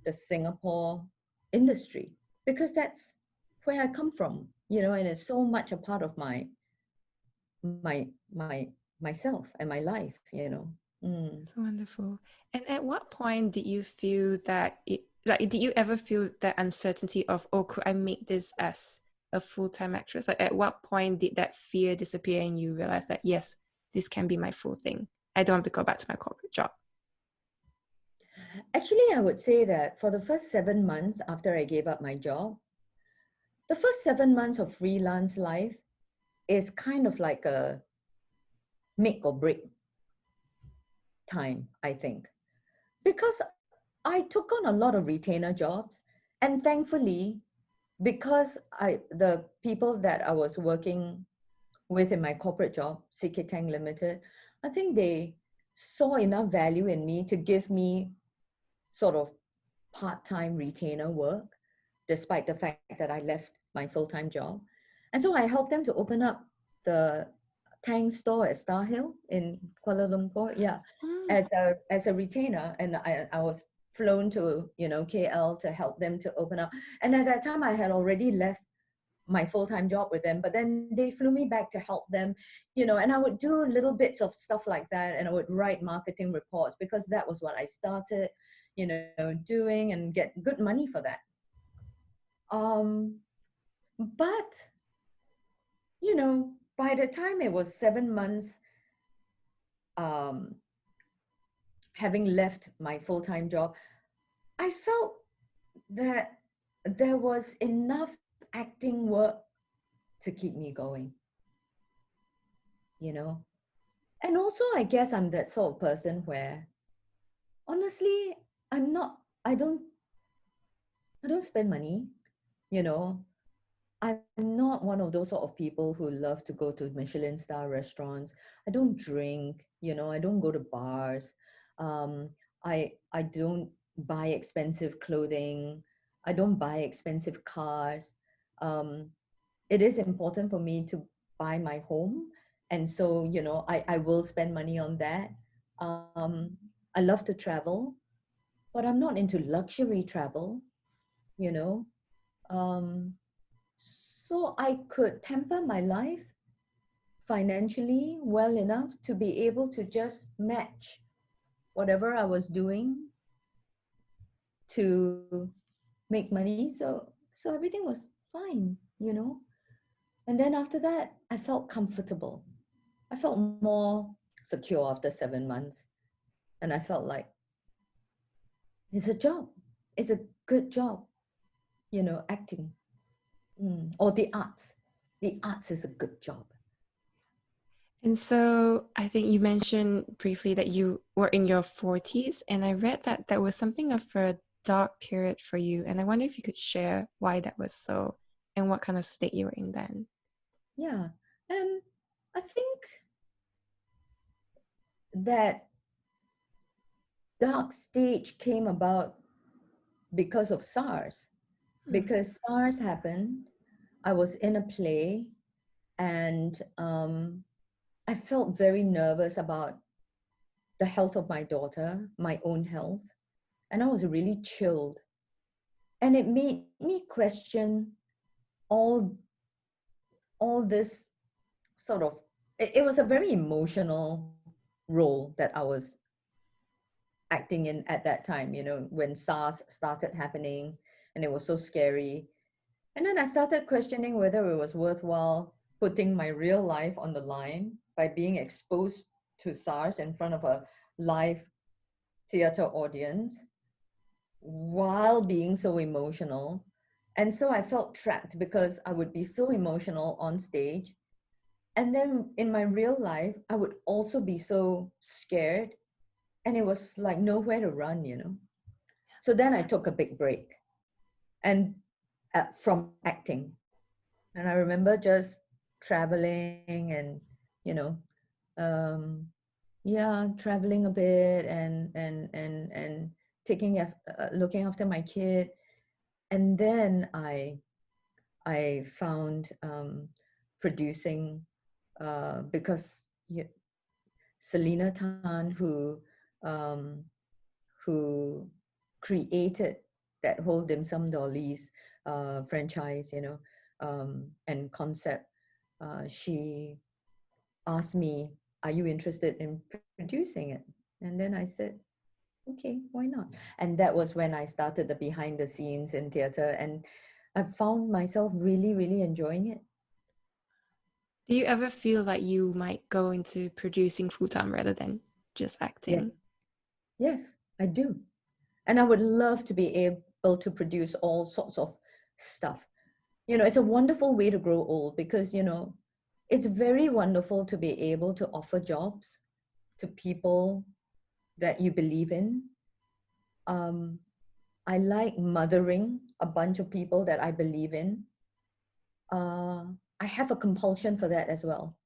B: the Singapore industry because that's where I come from, and it's so much a part of my my myself and my life. Mm.
A: That's wonderful. And at what point did you feel that did you ever feel that uncertainty of, oh, could I make this as a full-time actress? Like, at what point did that fear disappear and you realize that, yes, this can be my full thing? I don't have to go back to my corporate job.
B: Actually, I would say that for the first 7 months after I gave up my job, the first 7 months of freelance life is kind of like a make or break time, I think. Because I took on a lot of retainer jobs, and thankfully, because the people that I was working with in my corporate job, CK Tang Limited, I think they saw enough value in me to give me sort of part-time retainer work, despite the fact that I left my full-time job. And so I helped them to open up the Tang store at Star Hill in Kuala Lumpur, yeah, as a retainer. And I was flown to, KL to help them to open up. And at that time, I had already left my full-time job with them, but then they flew me back to help them, and I would do little bits of stuff like that, and I would write marketing reports because that was what I started, doing, and get good money for that. But by the time it was 7 months, um, having left my full-time job, I felt that there was enough acting work to keep me going, And also, I guess I'm that sort of person where, honestly, I'm not, I don't spend money, you know. I'm not one of those sort of people who love to go to Michelin star restaurants. I don't drink, I don't go to bars. Um, I don't buy expensive clothing. I don't buy expensive cars. Um, it is important for me to buy my home. And so, I will spend money on that. I love to travel, but I'm not into luxury travel, you know. Um, so I could temper my life financially well enough to be able to just match whatever I was doing to make money. So everything was fine. And then after that, I felt comfortable. I felt more secure after 7 months. And I felt like it's a job. It's a good job, acting. Or the arts. The arts is a good job.
A: And so I think you mentioned briefly that you were in your 40s, and I read that that was something of a dark period for you. And I wonder if you could share why that was so and what kind of state you were in then.
B: Yeah. I think that dark stage came about because of SARS.
A: Hmm.
B: Because SARS happened, I was in a play, and I felt very nervous about the health of my daughter, my own health, and I was really chilled. And it made me question all all this sort of. It was a very emotional role that I was acting in at that time. When SARS started happening, and it was so scary. And then I started questioning whether it was worthwhile putting my real life on the line by being exposed to SARS in front of a live theater audience while being so emotional. And so I felt trapped because I would be so emotional on stage. And then in my real life, I would also be so scared. And it was like nowhere to run. So then I took a big break and from acting. And I remember just traveling and, you know, um, yeah, traveling a bit and looking after my kid. And then I found producing because Selena Tan, um, who created that whole dim sum dollies franchise, and concept. She asked me, "Are you interested in producing it?" And then I said, "Okay, why not?" And that was when I started the behind the scenes in theater, and I found myself really, really enjoying it.
A: Do you ever feel like you might go into producing full time rather than just
B: Yeah,
A: acting?
B: yes, I do. And I would love to be able to produce all sorts of stuff. It's a wonderful way to grow old because, it's very wonderful to be able to offer jobs to people that you believe in. Um, I like mothering a bunch of people that I believe in. Uh, I have a compulsion for that as well,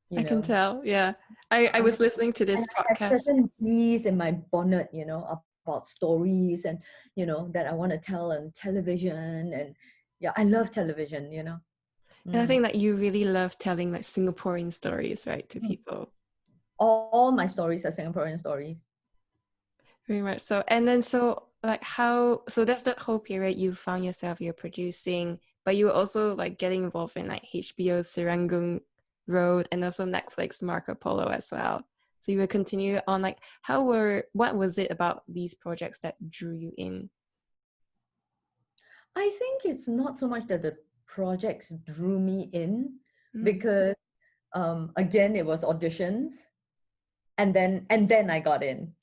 B: you
A: I can
B: know.
A: tell. Yeah. I
B: I,
A: was listening to
B: and
A: this
B: I have
A: podcast.
B: certain bees in my bonnet, about stories and, that I want to tell on television. And yeah, I love television.
A: And I
B: Mm.
A: think that you really love telling like Singaporean stories, right, to
B: Mm.
A: people.
B: All my stories are Singaporean stories.
A: Very much so. And then so like how so that's that whole period you found yourself you're producing, but you were also like getting involved in like HBO's Serangoon Road and also Netflix Marco Polo as well. So you will continue on like what was it about these projects that drew you in?
B: I think it's not so much that the projects drew me in
A: Mm.
B: because again it was auditions and then I got in.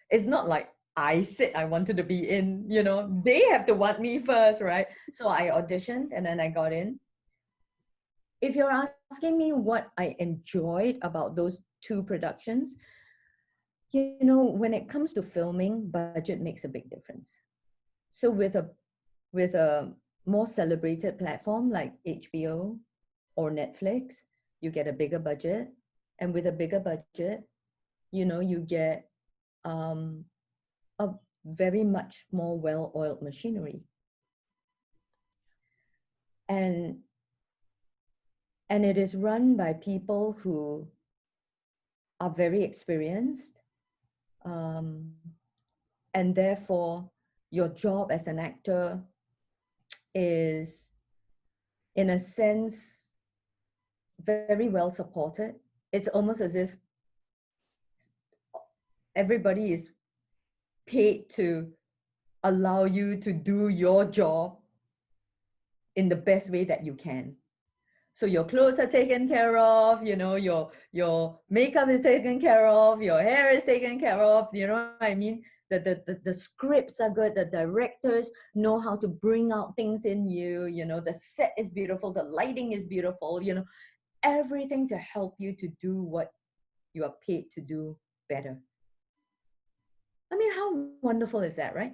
B: It's not like I said I wanted to be in. They have to want me first, right? So I auditioned and then I got in. If you're asking me what I enjoyed about those two productions, when it comes to filming, budget makes a big difference. So with a more celebrated platform like HBO or Netflix, you get a bigger budget. And with a bigger budget, you get um, a very much more well-oiled machinery. And and it is run by people who are very experienced. Um, and therefore, your job as an actor is, in a sense, very well supported. It's almost as if everybody is paid to allow you to do your job in the best way that you can. So your clothes are taken care of, your makeup is taken care of, your hair is taken care of, you know what I mean? The scripts are good, the directors know how to bring out things in you, the set is beautiful, the lighting is beautiful, everything to help you to do what you are paid to do better. I mean, how wonderful is that, right?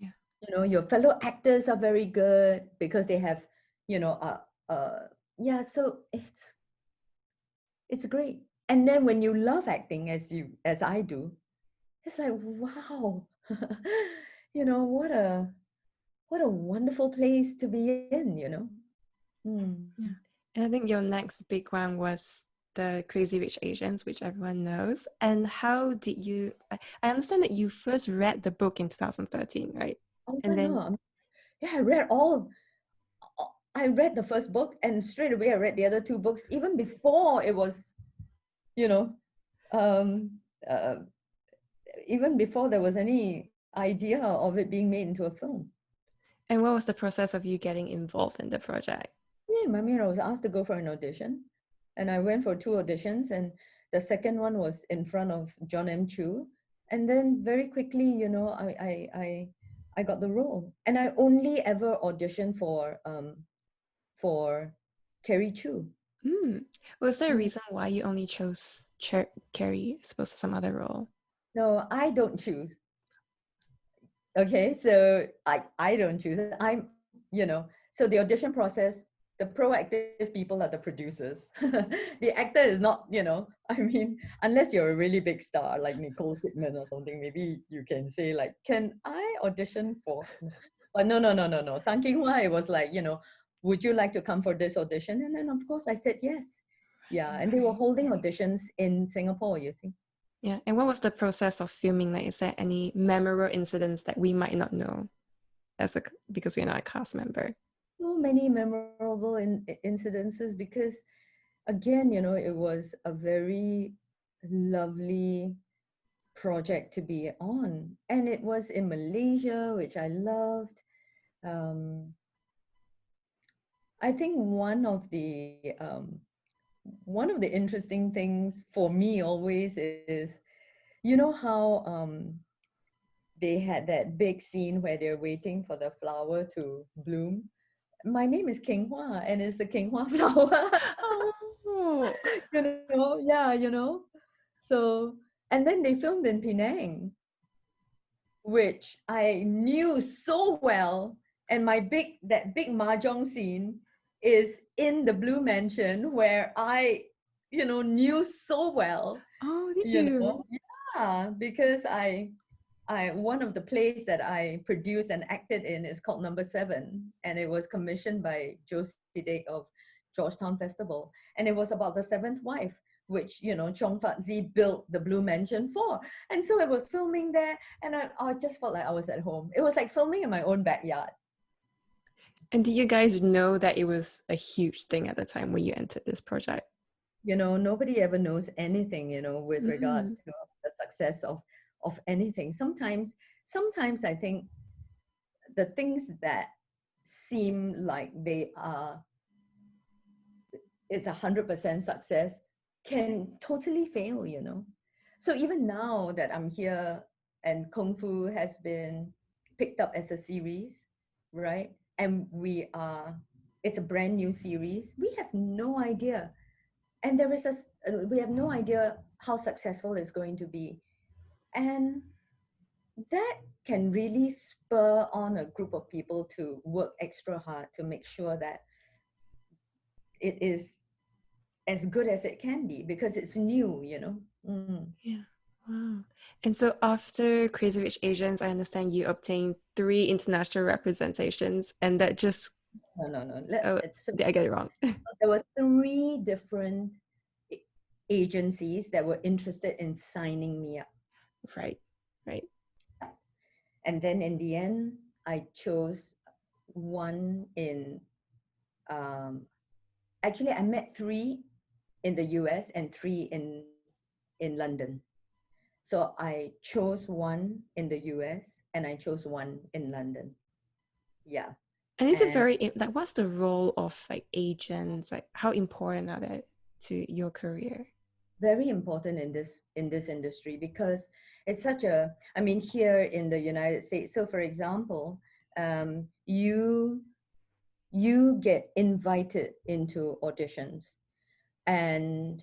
A: Yeah.
B: You know, your fellow actors are very good because they have, you know, yeah, so it's great. And then when you love acting as I do, it's like, wow, you know, what a wonderful place to be in, you know. Mm.
A: Yeah. And I think your next big one was the Crazy Rich Asians, which everyone knows. And how did you, I understand that you first read the book in 2013, right?
B: Oh,
A: And then,
B: no. Yeah, I read the first book and straight away I read the other two books, even before it was, you know, um, uh, even before there was any idea of it being made into a film.
A: and what was the process of you getting involved in the project?
B: Yeah, I mean, I was asked to go for an audition, and I went for two auditions, and the second one was in front of John M. Chu, and then very quickly, you know, I got the role, and I only ever auditioned for Kerry Chu.
A: Mm. Was there a
B: Mm.
A: reason why you only chose Carrie as opposed to some other role?
B: No, I don't choose. Okay, so I don't choose. I'm, you know, so the audition process, the proactive people are the producers. The actor is not, you know, I mean, unless you're a really big star like Nicole Kidman or something, maybe you can say like, can I audition for? But no. Kang Hua, it was like, you know, would you like to come for this audition? And then of course I said yes. Yeah, and they were
A: Right.
B: holding auditions in Singapore, you see.
A: Yeah. And what was the process of filming? Like, is there any memorable incidents that we might not know as a because we're not a cast member?
B: So many memorable incidences because again, you know, it was a very lovely project to be on, and it was in Malaysia, which I loved. um, I think one of the interesting things for me always is, you know how they had that big scene where they're waiting for the flower to bloom. My name is Kheng Hua, and it's the Kheng Hua flower.
A: Oh.
B: You know, yeah, you know. So, and then they filmed in Penang, which I knew so well. And that big mahjong scene is in the Blue Mansion where I, you know, knew so well,
A: Oh, did
B: you
A: you?
B: know. Yeah, because one of the plays that I produced and acted in is called Number Seven, and it was commissioned by Josie Day of Georgetown Festival, and it was about the seventh wife, which, you know, Chong Fat Zi built the Blue Mansion for. And so I was filming there, and I just felt like I was at home. It was like filming in my own backyard.
A: And did you guys know that it was a huge thing at the time when you entered this project?
B: You know, nobody ever knows anything, you know, with regards
A: Mm.
B: to the success of anything. Sometimes I think the things that seem like they are it's 100% success can totally fail, you know. So even now that I'm here and Kung Fu has been picked up as a series, right? And it's a brand new series. We have no idea. And we have no idea how successful it's going to be. And that can really spur on a group of people to work extra hard to make sure that it is as good as it can be because it's new, you know. Mm.
A: Yeah. Wow. And so after Crazy Rich Asians, I understand you obtained 3 international representations, and that just
B: No.
A: oh,
B: It's
A: did I get it wrong?
B: there were three different agencies that were interested in signing me up,
A: Right. Right.
B: and then in the end, I chose one in. Um, Actually, I met three in the U.S. and three in London. So I chose one in the US and I chose one in London. Yeah.
A: And is it
B: And
A: very like what's the role of like agents? Like how important are they to your career?
B: very important in this industry because it's such a, I mean, here in the United States. So for example, you get invited into auditions, And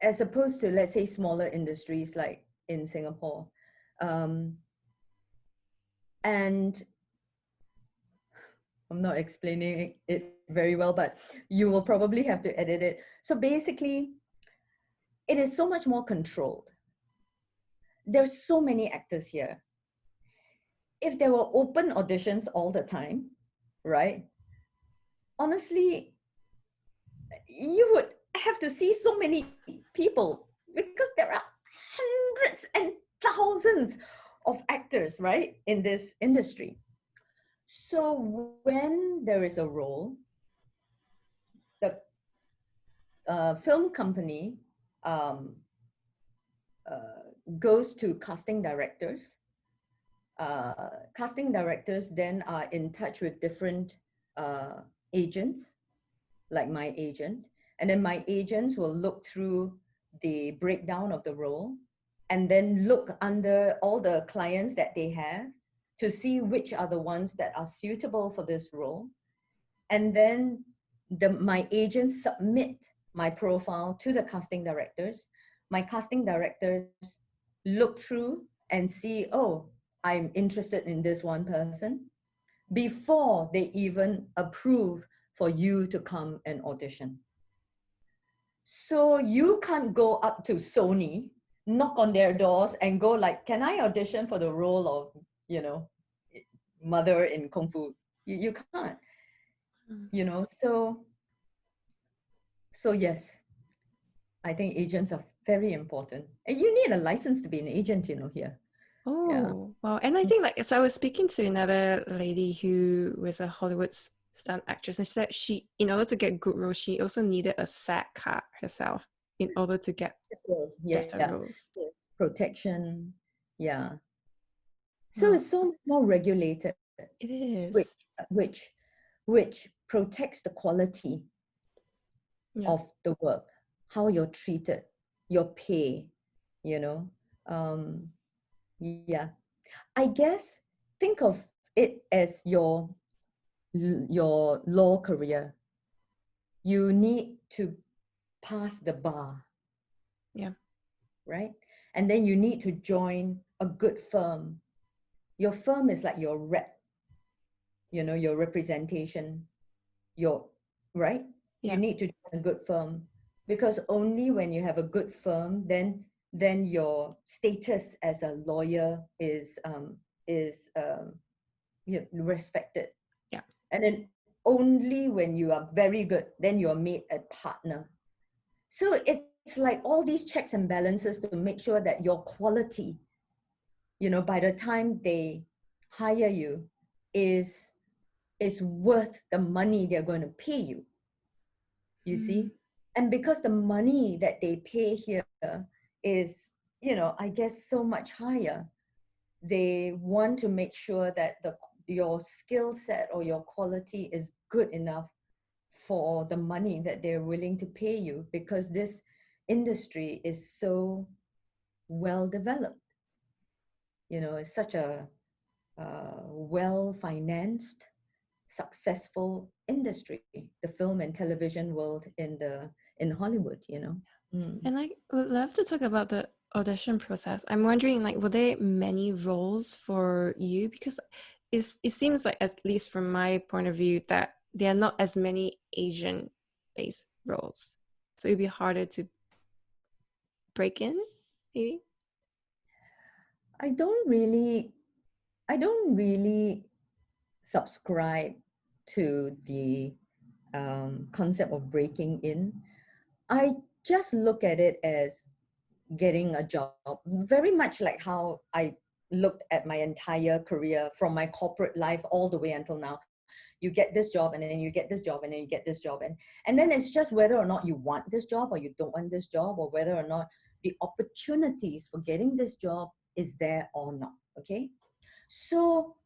B: as opposed to, let's say, smaller industries like in Singapore. And I'm not explaining it very well, but you will probably have to edit it. So basically, it is so much more controlled. There's so many actors here. If there were open auditions all the time, right? Honestly, you would have to see so many people because there are hundreds and thousands of actors, right, in this industry. So when there is a role, the film company um, goes to casting directors. Casting directors then are in touch with different agents, like my agent, and then my agents will look through the breakdown of the role and then look under all the clients that they have to see which are the ones that are suitable for this role. And then my agents submit my profile to the casting directors. My casting directors look through and see, oh, I'm interested in this one person, before they even approve for you to come and audition. So you can't go up to Sony, knock on their doors and go like, can I audition for the role of, you know, mother in Kung Fu? You can't, you know, so yes, I think agents are very important. And you need a license to be an agent, you know, here. Yeah.
A: Oh, wow. And I think like, so I was speaking to another lady who was a Hollywood stunt actress, and she said in order to get good roles, she also needed a SAG card herself in order to get better
B: Yeah.
A: roles.
B: Protection. Yeah. So
A: Wow,
B: it's so much more regulated,
A: it
B: which
A: is.
B: which which protects the quality
A: Yeah.
B: of the work, how you're treated, your pay, you know. Yeah. I guess think of it as your law career. You need to pass the bar,
A: Yeah.
B: right? And then you need to join a good firm. Your firm is like your rep, you know, your representation, your, right? You
A: Yeah.
B: need to join a good firm, because only when you have a good firm, then your status as a lawyer is respected.
A: Yeah.
B: And then only when you are very good, then you're made a partner. So it's like all these checks and balances to make sure that your quality, you know, by the time they hire you, is worth the money they're going to pay you. You
A: Mm.
B: see? And because the money that they pay here is, you know, I guess so much higher, they want to make sure that your skill set or your quality is good enough for the money that they're willing to pay you, because this industry is so well developed. You know, it's such a well-financed, successful industry, the film and television world in Hollywood, you know. Mm.
A: And I would love to talk about the audition process. I'm wondering, like, were there many roles for you? Because it seems like, at least from my point of view, that there are not as many Asian-based roles. So it'd be harder to break in, maybe?
B: I don't really, I don't really subscribe to the concept of breaking in. I just look at it as getting a job, very much like how I looked at my entire career from my corporate life all the way until now. You get this job, and then you get this job, and then you get this job, and then it's just whether or not you want this job or you don't want this job, or whether or not the opportunities for getting this job is there or not. Okay, so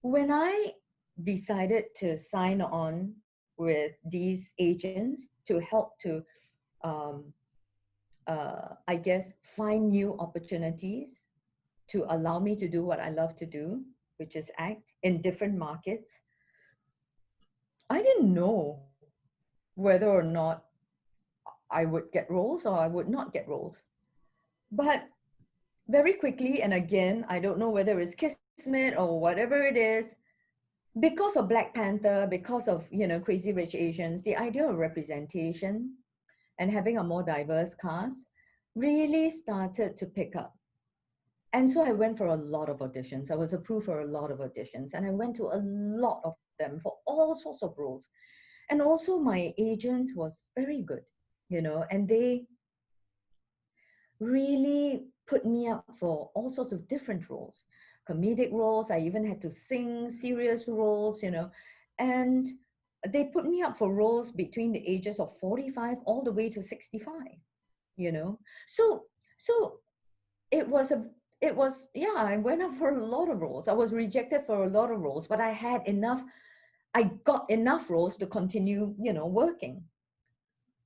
B: when I decided to sign on with these agents to help to um, I guess, find new opportunities to allow me to do what I love to do, which is act in different markets. I didn't know whether or not I would get roles or I would not get roles. But very quickly, and again, I don't know whether it's kismet or whatever it is, because of Black Panther, because of, Crazy Rich Asians, the idea of representation and having a more diverse cast really started to pick up. And so I went for a lot of auditions. I was approved for a lot of auditions, and I went to a lot of them for all sorts of roles. And also my agent was very good, and they really put me up for all sorts of different roles, comedic roles. I even had to sing serious roles, and they put me up for roles between the ages of 45 all the way to 65, So, so it was yeah, I went up for a lot of roles. I was rejected for a lot of roles, but I got enough roles to continue, working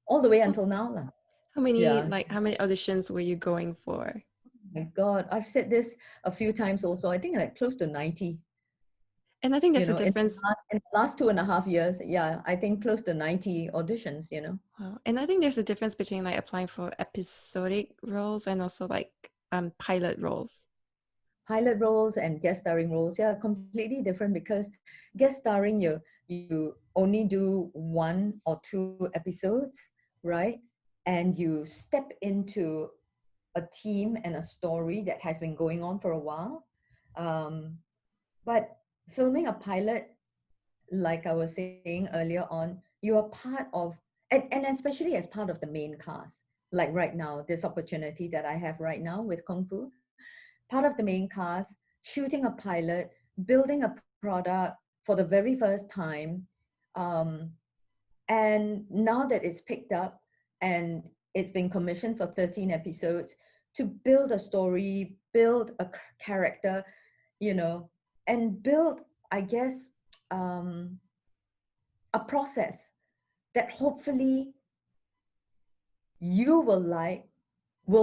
B: all the way
A: How,
B: until now. Yeah.
A: how many auditions were you going for?
B: My God, I've said this a few times also. I think like close to 90,
A: And I think there's a difference.
B: in the last 2.5 years. Yeah, I think close to 90 auditions.
A: Wow. And I think there's a difference between like applying for episodic roles and also like pilot roles.
B: Pilot roles and guest starring roles, yeah, completely different, because guest starring, you only do 1 or 2 episodes, right? And you step into a team and a story that has been going on for a while. But filming a pilot, like I was saying earlier on, you are part of, and especially as part of the main cast, like right now, this opportunity that I have right now with Kung Fu, part of the main cast, shooting a pilot, building a product for the very first time. Um, and now that it's picked up and it's been commissioned for 13 episodes, to build a story, build a character, and build, I guess, a process that hopefully you will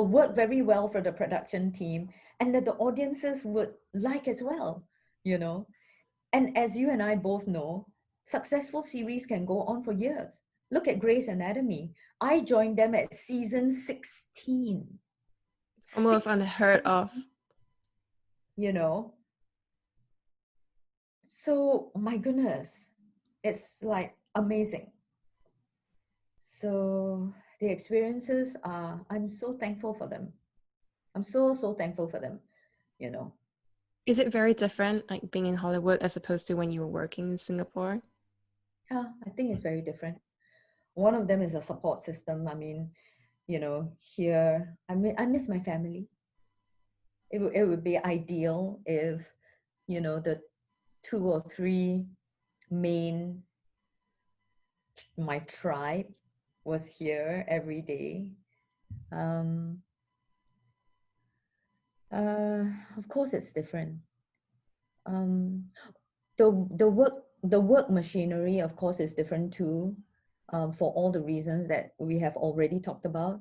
B: work very well for the production team, and that the audiences would like as well, you know. And as you and I both know, successful series can go on for years. Look at Grey's Anatomy. I joined them at season 16.
A: Almost unheard
B: 16,
A: of.
B: you know. So, my goodness, it's like amazing. So, the experiences are, I'm so thankful for them. I'm so, so thankful for them, you know.
A: Is it very different, like being in Hollywood as opposed to when you were working in Singapore?
B: Yeah, I think it's very different. One of them is a support system. I mean, here, I miss my family. It would be ideal if, the 2 or 3 main, my tribe was here every day. Um, of course, it's different. Um, the work machinery, of course, is different too, for all the reasons that we have already talked about.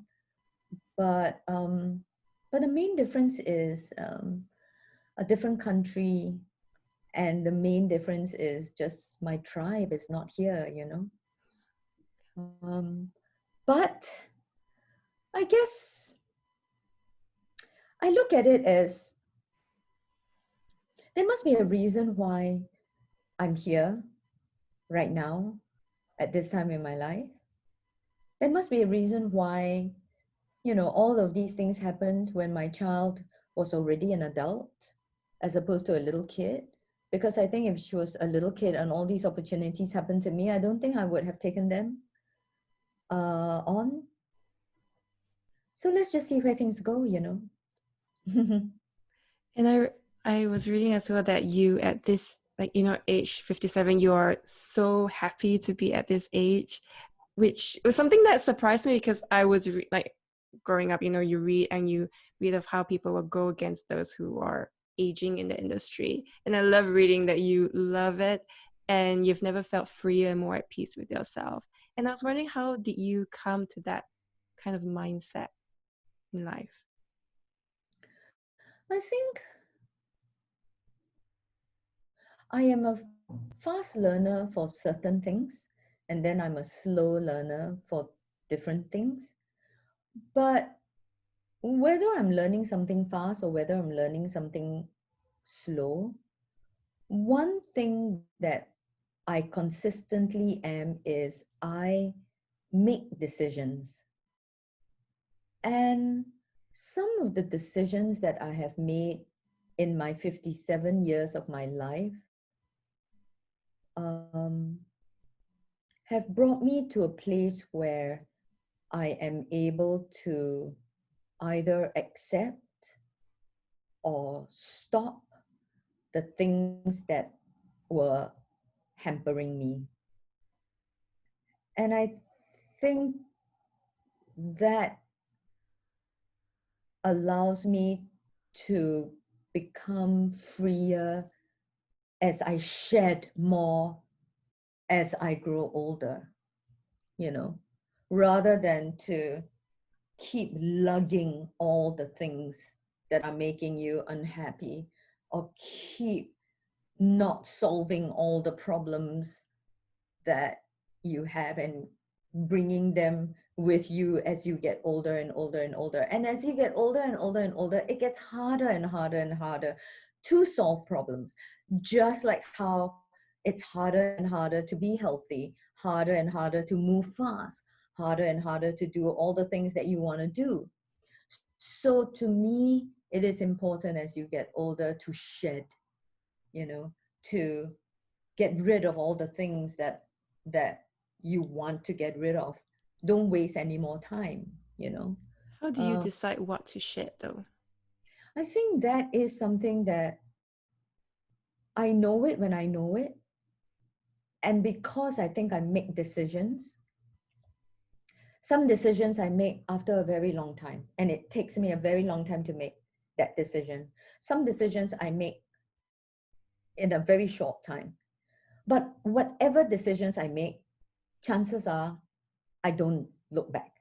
B: But the main difference is, a different country, and the main difference is just my tribe is not here. But I guess I look at it as there must be a reason why I'm here right now at this time in my life. There must be a reason why, all of these things happened when my child was already an adult as opposed to a little kid. Because I think if she was a little kid and all these opportunities happened to me, I don't think I would have taken them on. So let's just see where things go.
A: And I was reading as well that you at this age 57, you are so happy to be at this age, which was something that surprised me because I was like growing up, you read of how people will go against those who are aging in the industry. And I love reading that you love it and you've never felt freer and more at peace with yourself. And I was wondering, how did you come to that kind of mindset in life?
B: I think I am a fast learner for certain things, and then I'm a slow learner for different things. But whether I'm learning something fast or whether I'm learning something slow, one thing that I consistently am is I make decisions. And some of the decisions that I have made in my 57 years of my life um, have brought me to a place where I am able to either accept or stop the things that were hampering me. And I think that allows me to become freer as I shed more as I grow older, you know, rather than to keep lugging all the things that are making you unhappy or keep not solving all the problems that you have and bringing them with you as you get older and older and older. And as you get older and older and older, it gets harder and harder and harder to solve problems, just like how it's harder and harder to be healthy, harder and harder to move fast, harder and harder to do all the things that you want to do. So to me, it is important as you get older to shed, you know, to get rid of all the things that you want to get rid of. Don't waste any more time, you know.
A: How do you
B: uh,
A: decide what to shed though?
B: I think that is something that I know it when I know it, and because I think I make decisions, some decisions I make after a very long time, and it takes me a very long time to make that decision. Some decisions I make in a very short time. But whatever decisions I make, chances are I don't look back.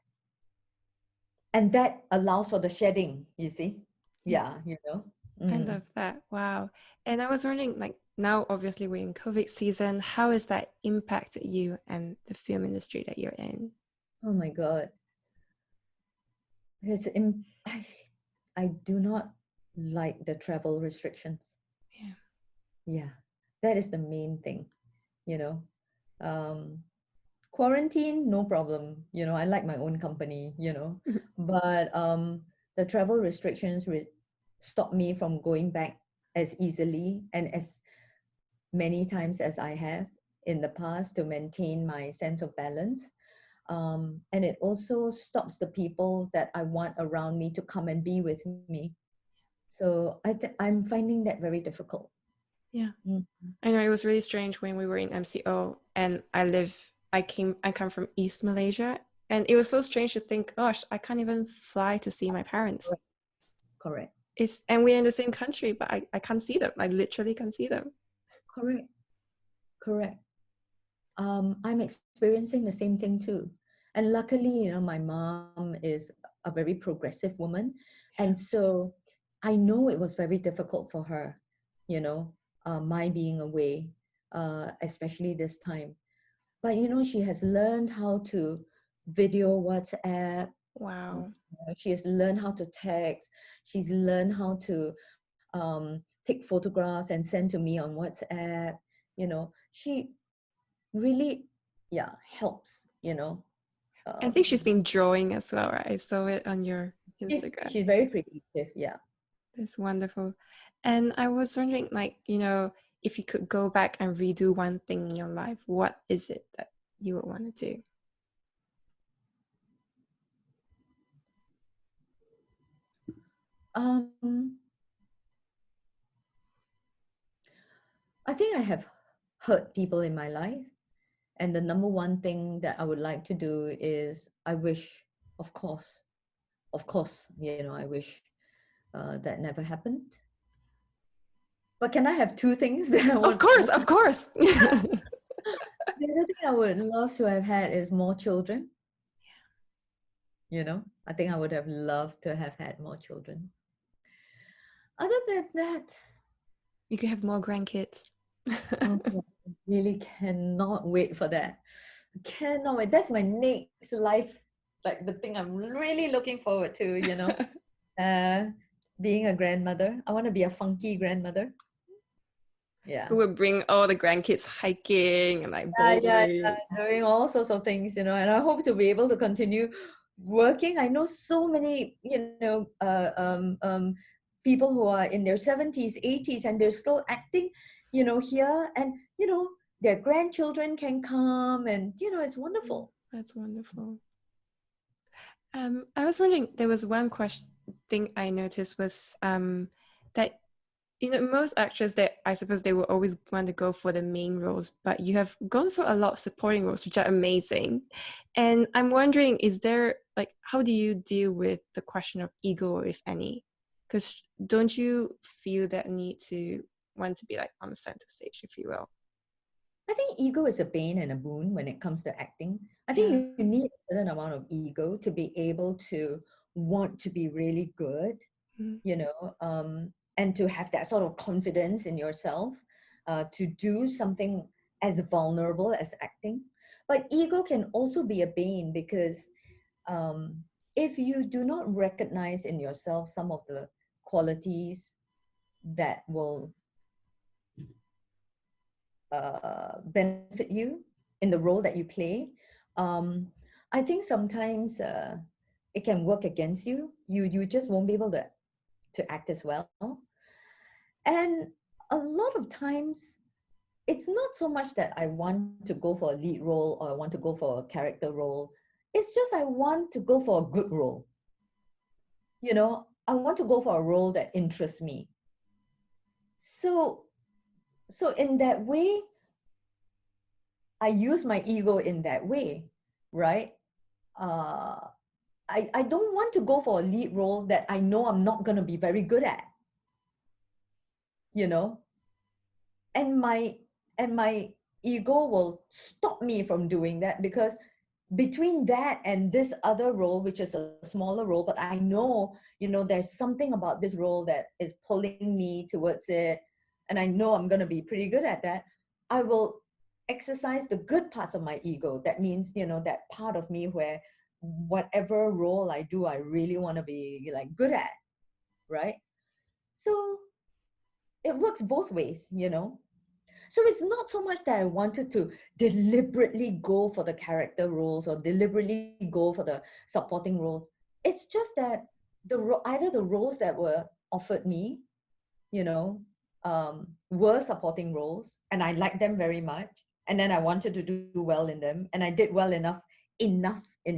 B: And that allows for the shedding, you see?
A: Yeah,
B: Yeah, you know?
A: I
B: Mm.
A: love that. Wow. And I was wondering, like, now obviously we're in COVID season. How has that impacted you and the film industry that you're in?
B: Oh my God. I do not like the travel restrictions.
A: Yeah.
B: Yeah, that is the main thing, you know? Um, Quarantine, no problem. You know, I like my own company, you know. But the travel restrictions stop me from going back as easily and as many times as I have in the past to maintain my sense of balance. And it also stops the people that I want around me to come and be with me. So I'm finding that very difficult.
A: Yeah.
B: Mm.
A: I know it was really strange when we were in MCO and I come from East Malaysia, and it was so strange to think, gosh, I can't even fly to see my parents.
B: Correct. Correct.
A: And we're in the same country, but I can't see them. I literally can't see them.
B: Correct. Correct. I'm experiencing the same thing too. And luckily, you know, my mom is a very progressive woman. And so I know it was very difficult for her, you know, my being away, especially this time. But, you know, she has learned how to video WhatsApp.
A: Wow.
B: She has learned how to text. She's learned how to take photographs and send to me on WhatsApp. You know, she really, yeah, helps, you know.
A: I think she's
B: um
A: been drawing as well, right? I saw it on your Instagram.
B: she's very creative, yeah.
A: That's wonderful. And I was wondering, like, if you could go back and redo one thing in your life, what is it that you would want to do?
B: um I think I have hurt people in my life, and the number one thing that I would like to do is I wish, of course, you know, I wish that never happened. But can I have two things that I
A: Of
B: want?
A: course, of course.
B: The other thing I would love to have had is more children. You know, I think I would have loved to have had more children. Other than that,
A: You could have more grandkids.
B: oh, I really cannot wait for that. cannot wait. That's my next life, like the thing I'm really looking forward to, being a grandmother. I want to be a funky grandmother. Yeah.
A: Who would bring all the grandkids hiking and like
B: Yeah,
A: bouldering.
B: doing all sorts of things, and I hope to be able to continue working. I know so many, people who are in their 70s, 80s, and they're still acting, here, and, their grandchildren can come, and, it's wonderful.
A: That's wonderful. I was wondering, there was one thing I noticed was that most actors, that I suppose they will always want to go for the main roles, but you have gone for a lot of supporting roles, which are amazing. And I'm wondering, is there like, how do you deal with the question of ego, if any? Because don't you feel that need to want to be like on the center stage, if you will?
B: I think ego is a bane and a boon when it comes to acting. I think
A: Yeah.
B: you need a certain amount of ego to be able to want to be really good,
A: Mm.
B: and to have that sort of confidence in yourself, to do something as vulnerable as acting. But ego can also be a bane because, if you do not recognize in yourself some of the qualities that will benefit you in the role that you play, um, I think sometimes it can work against you. You just won't be able to act as well. And a lot of times, it's not so much that I want to go for a lead role or I want to go for a character role. It's just I want to go for a good role. I want to go for a role that interests me. So, so in that way, I use my ego in that way, right? Uh, I don't want to go for a lead role that I know I'm not going to be very good at, you know? And my ego will stop me from doing that, because between that and this other role, which is a smaller role, but I know, there's something about this role that is pulling me towards it, and I know I'm going to be pretty good at that, I will exercise the good parts of my ego. That means, that part of me where whatever role I do, I really want to be like good at, right? So it works both ways. So it's not so much that I wanted to deliberately go for the character roles or deliberately go for the supporting roles. It's just that either the roles that were offered me, were supporting roles, and I liked them very much, and then I wanted to do well in them, and I did well enough in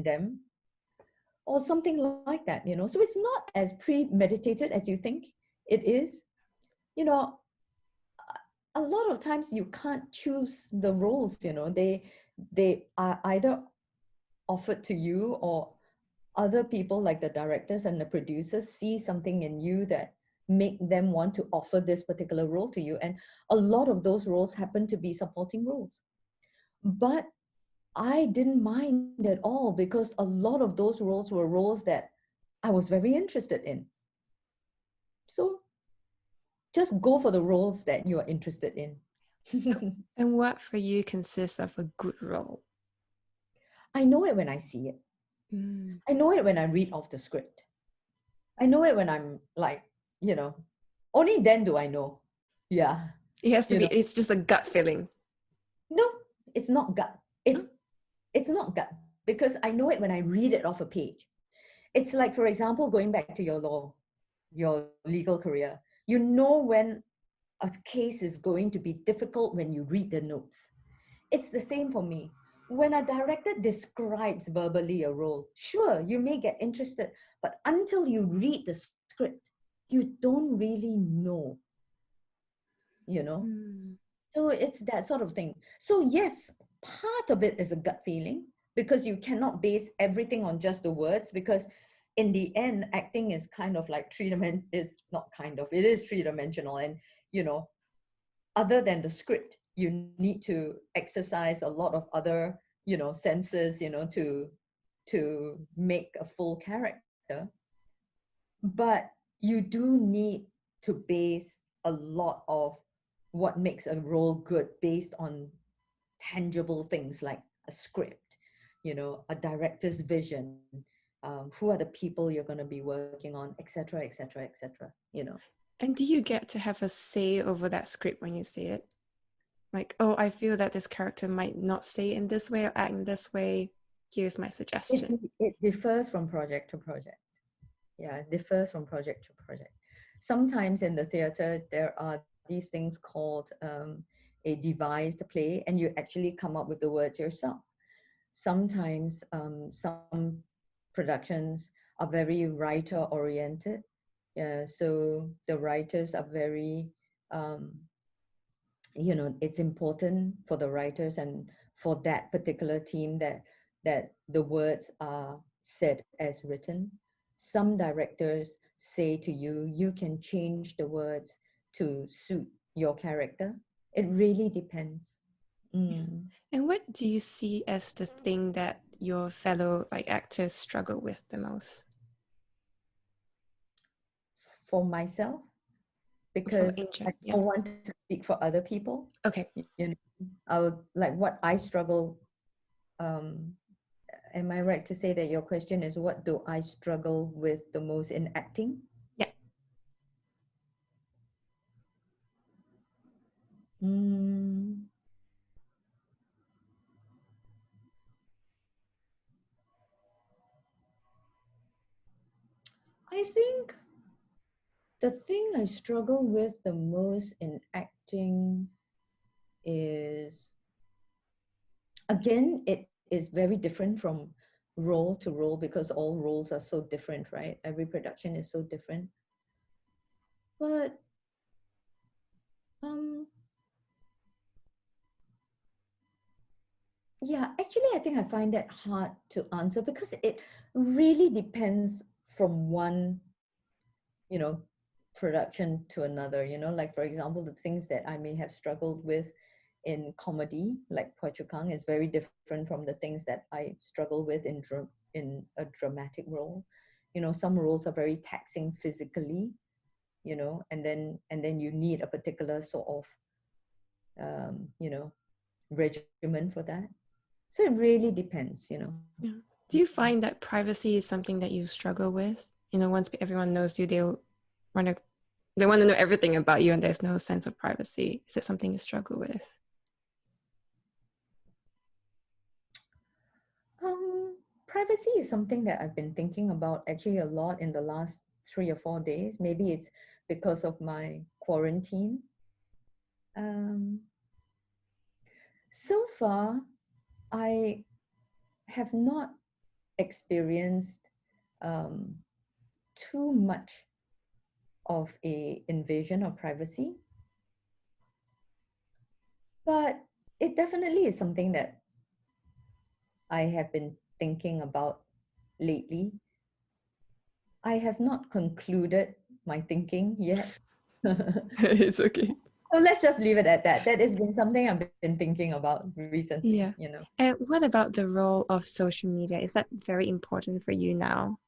B: them, or something like that. So it's not as premeditated as you think it is. You know, a lot of times you can't choose the roles. They are either offered to you, or other people like the directors and the producers see something in you that make them want to offer this particular role to you, and a lot of those roles happen to be supporting roles. But I didn't mind at all, because a lot of those roles were roles that I was very interested in. So just go for the roles that you are interested in.
A: And what for you consists of a good role?
B: I know it when I see it.
A: Mm.
B: I know it when I read off the script. I know it when I'm like, you know, only then do I know. Yeah.
A: It has to
B: You
A: be,
B: know,
A: it's just a gut feeling.
B: no, it's not gut. It's
A: Oh,
B: it's not gut, because I know it when I read it off a page. It's like, for example, going back to your legal career. You know when a case is going to be difficult when you read the notes. It's the same for me. When a director describes verbally a role, sure, you may get interested, but until you read the script, you don't really know, you know?
A: mm.
B: So it's that sort of thing. So yes, part of it is a gut feeling, because you cannot base everything on just the words, because in the end, acting is kind of like is not kind of, it is three-dimensional. And, you know, other than the script, you need to exercise a lot of other, senses, to make a full character. But you do need to base a lot of what makes a role good based on tangible things like a script, a director's vision, who are the people you're going to be working on, etc., etc., etc.
A: And do you get to have a say over that script when you see it? Like, oh, I feel that this character might not say in this way or act in this way. Here's my suggestion.
B: It differs from project to project. Yeah, it differs from project to project. Sometimes in the theater, there are these things called a devised play, and you actually come up with the words yourself. Sometimes some productions are very writer oriented. Yeah, so the writers are very it's important for the writers and for that particular team that the words are said as written. Some directors say to you, you can change the words to suit your character. It really depends.
A: Yeah.
B: Mm.
A: And what do you see as the thing that your fellow actors struggle with the most?
B: For myself,
A: For
B: because I
A: Angel, yeah.
B: don't want to speak for other people.
A: Okay.
B: I would like what I struggle. Um, am I right to say that your question is what do I struggle with the most in acting?
A: Yeah.
B: Mm, I think the thing I struggle with the most in acting is, again, it is very different from role to role because all roles are so different, right? Every production is so different. But um, yeah, actually, I think I find that hard to answer because it really depends from one, you know, production to another. Like for example, the things that I may have struggled with in comedy, like Kang, is very different from the things that I struggle with in a dramatic role. Some roles are very taxing physically, and then you need a particular sort of regimen for that. So it really depends.
A: Yeah. Do you find that privacy is something that you struggle with? Once everyone knows you, want to they want to know everything about you, and there's no sense of privacy. Is it something you struggle with?
B: Privacy is something that I've been thinking about actually a lot in the last 3 or 4 days. Maybe it's because of my quarantine. Um, so far, I have not experienced um, too much of a invasion of privacy, but it definitely is something that I have been thinking about lately. I have not concluded my thinking yet.
A: It's okay.
B: So let's just leave it at that. That has been something I've been thinking about
A: Yeah.
B: recently.
A: And what about the role of social media? Is that very important for you now?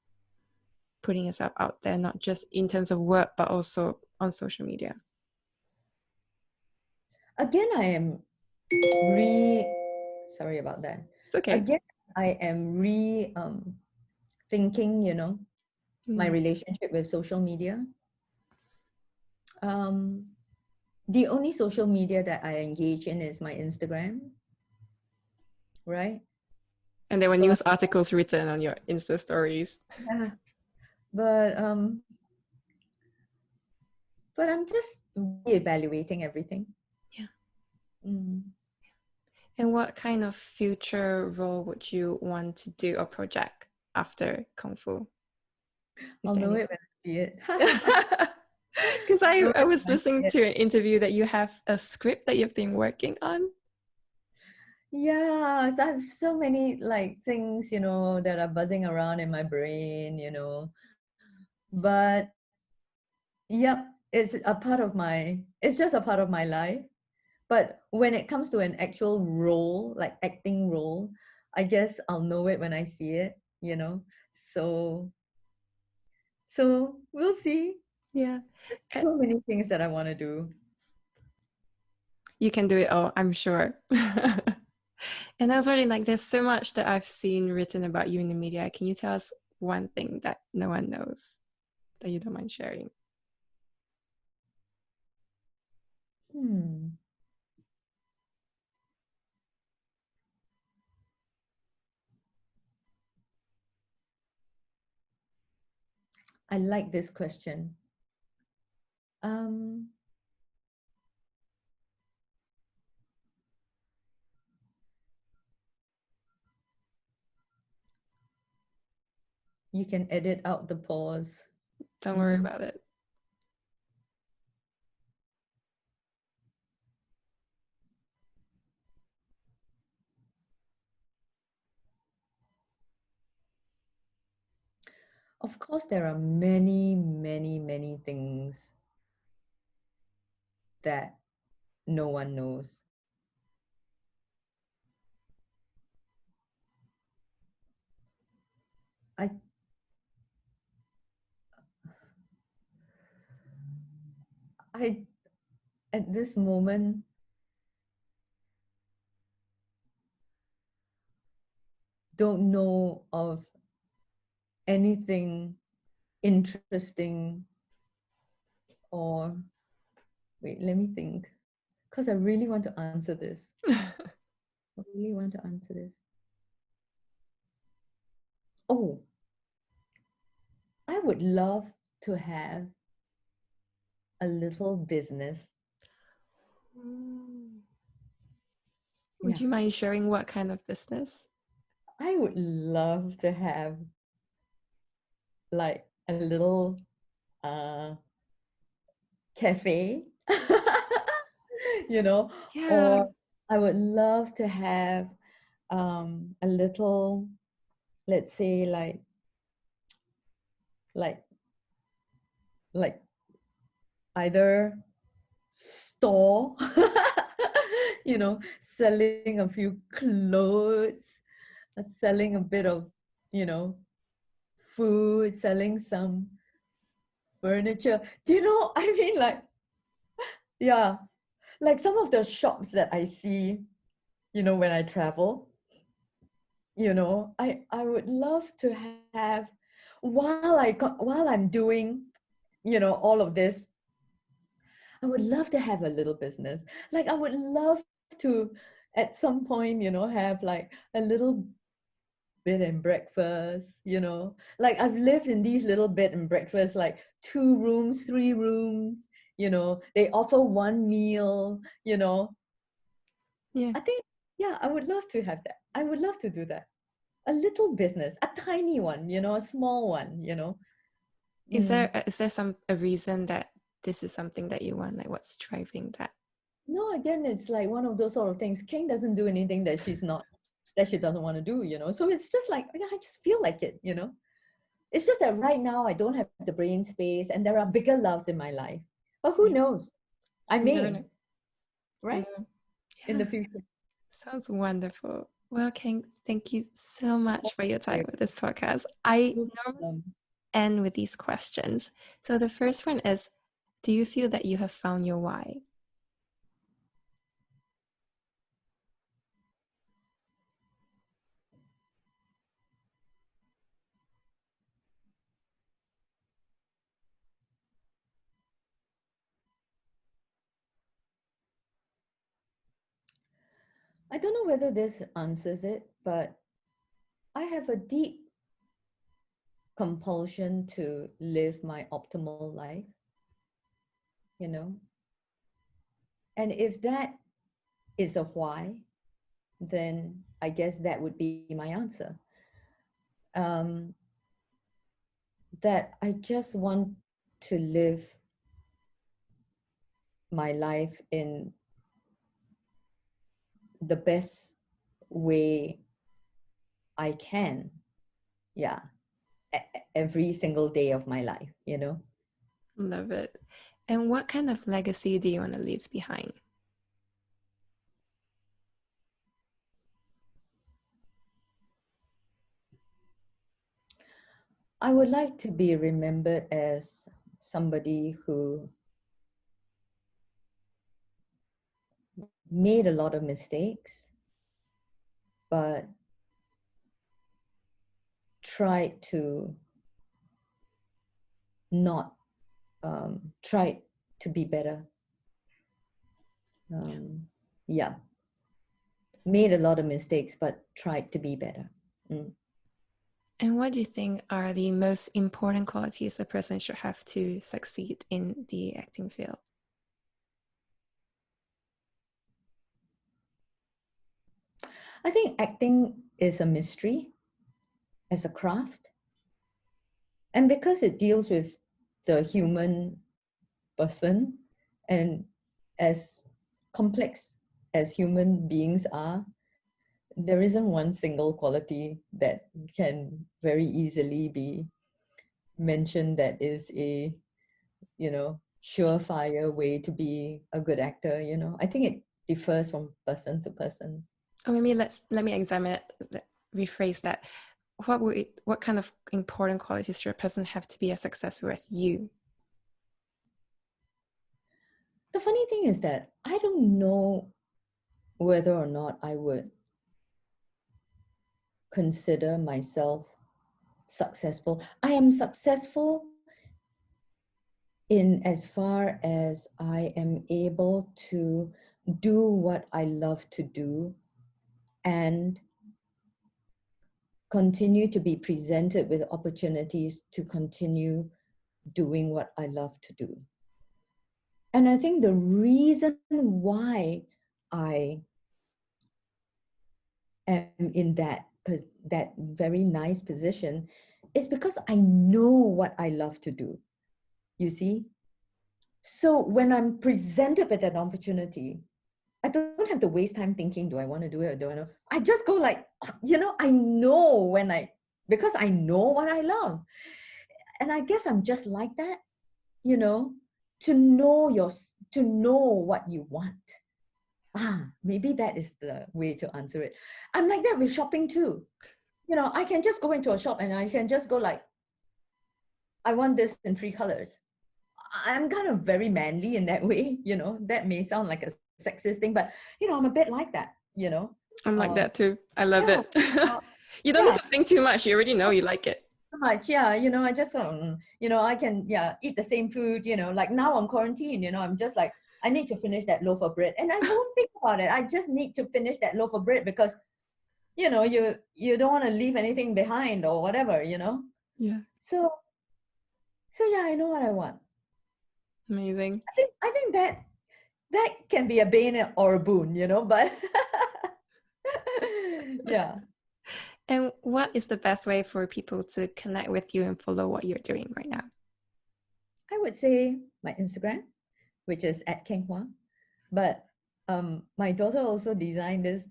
A: Putting yourself out there, not just in terms of work, but also on social media.
B: Again, I am sorry about that.
A: It's okay.
B: Again, I am thinking, my
A: Mm.
B: relationship with social media. Um, the only social media that I engage in is my Instagram, right?
A: And there were
B: But
A: news articles written on your Insta stories.
B: yeah, but um, but I'm just reevaluating everything.
A: Yeah.
B: Mm.
A: And what kind of future role would you want to do or project after Kung Fu? Is
B: I'll
A: there
B: know
A: any?
B: it when I see it.
A: Because
B: Know
A: I
B: it
A: was
B: when I see
A: listening
B: it.
A: to an interview that you have a script that you've been working on.
B: Yes, I have so many things, that are buzzing around in my brain. But yep, it's just a part of my life. But when it comes to an actual role, like acting role, I guess I'll know it when I see it. So we'll see.
A: Yeah.
B: So many things that I want to do.
A: You can do it all, I'm sure. And I was wondering, like, there's so much that I've seen written about you in the media. Can you tell us one thing that no one knows that you don't mind sharing?
B: Hmm. I like this question. Um, you can edit out the pause.
A: Don't worry
B: Mm.
A: about it.
B: Of course, there are many, many, many things that no one knows. I I at this moment don't know of anything interesting or wait, let me think. Because I really want to answer this. I really want to answer this. Oh, I would love to have a little business.
A: Would
B: Yeah,
A: you mind sharing what kind of business?
B: I would love to have like a little uh cafe, you know,
A: Yeah.
B: or I would love to have a little, let's say like like either store, selling a few clothes, selling a bit of, you know, food, selling some furniture. Do you know? I mean, like, yeah, like some of the shops that I see, when I travel, I would love to have while I'm doing, all of this, I would love to have a little business. Like I would love to at some point, have like a little bed and breakfast, like I've lived in these little bed and breakfasts, like 2 rooms, 3 rooms, they offer one meal,
A: Yeah.
B: I think, yeah, I would love to have that. I would love to do that. A little business, a tiny one, a small one,
A: Is
B: Mm.
A: there some a reason that this is something that you want? Like, what's driving that?
B: No, again, it's like one of those sort of things. King doesn't do anything that she doesn't want to do, So it's just like, yeah, I just feel like it, It's just that right now I don't have the brain space and there are bigger loves in my life. But who
A: Yeah.
B: knows? I
A: You never
B: may,
A: know.
B: right? In
A: Yeah.
B: the future.
A: Sounds wonderful. Well, King, thank you so much for your time
B: Okay.
A: with this podcast. I
B: No
A: normally
B: problem.
A: end with these questions. So the first one is, do you feel that you have found your why?
B: I don't know whether this answers it, but I have a deep compulsion to live my optimal life, you know? And if that is a why, then I guess that would be my answer. Um, that I just want to live my life in the best way I can. Yeah, every single day of my life.
A: Love it. And what kind of legacy do you want to leave behind?
B: I would like to be remembered as somebody who made a lot of mistakes, but tried to not tried to be better. Yeah, made a lot of mistakes, but tried to be better.
A: And what do you think are the most important qualities a person should have to succeed in the acting field?
B: I think acting is a mystery as a craft. And because it deals with the human person, and as complex as human beings are, there isn't one single quality that can very easily be mentioned that is a, surefire way to be a good actor. I think it differs from person to person.
A: Or maybe let me examine it, rephrase that. What kind of important qualities should a person have to be as successful as you?
B: The funny thing is that I don't know whether or not I would consider myself successful. I am successful in as far as I am able to do what I love to do and continue to be presented with opportunities to continue doing what I love to do. And I think the reason why I am in that very nice position is because I know what I love to do. You see? So when I'm presented with an opportunity, I don't have to waste time thinking, do I want to do it or do I know? I just go like, I know because I know what I love. And I guess I'm just like that, to know what you want. Maybe that is the way to answer it. I'm like that with shopping too. I can just go into a shop and I can just go like, I want this in 3 colors. I'm kind of very manly in that way, that may sound like a sexist thing, but I'm a bit like that,
A: I'm like that too. I love
B: yeah,
A: it. You don't need to think too much. You already know you like it.
B: so much. Yeah, I just I can eat the same food, like now on quarantine, I'm just like, I need to finish that loaf of bread, and I don't think about it. I just need to finish that loaf of bread because you don't want to leave anything behind or whatever.
A: Yeah.
B: So yeah, I know what I want.
A: Amazing.
B: I think that can be a bane or a boon, but yeah.
A: And what is the best way for people to connect with you and follow what you're doing right now?
B: I would say my Instagram, which is at Kheng Hua. But my daughter also designed this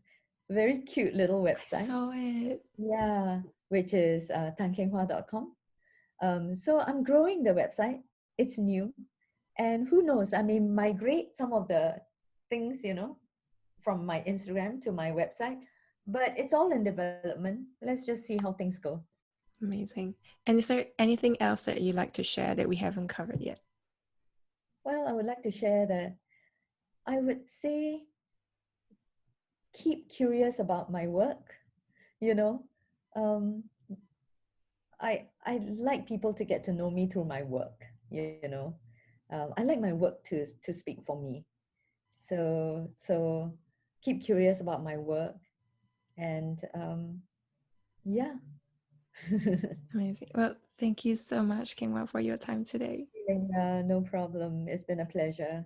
B: very cute little
A: I
B: website.
A: saw it.
B: Yeah, which is tankenghua.com. So I'm growing the website. It's new. And who knows, I may migrate some of the things, from my Instagram to my website. But it's all in development. Let's just see how things go.
A: Amazing. And is there anything else that you'd like to share that we haven't covered yet?
B: Well, I would like to share that I would say keep curious about my work. You know, um, I like people to get to know me through my work. I like my work to speak for me. So keep curious about my work, and yeah.
A: Amazing. Well, thank you so much, Kheng Hua, for your time today.
B: No problem. It's been a pleasure.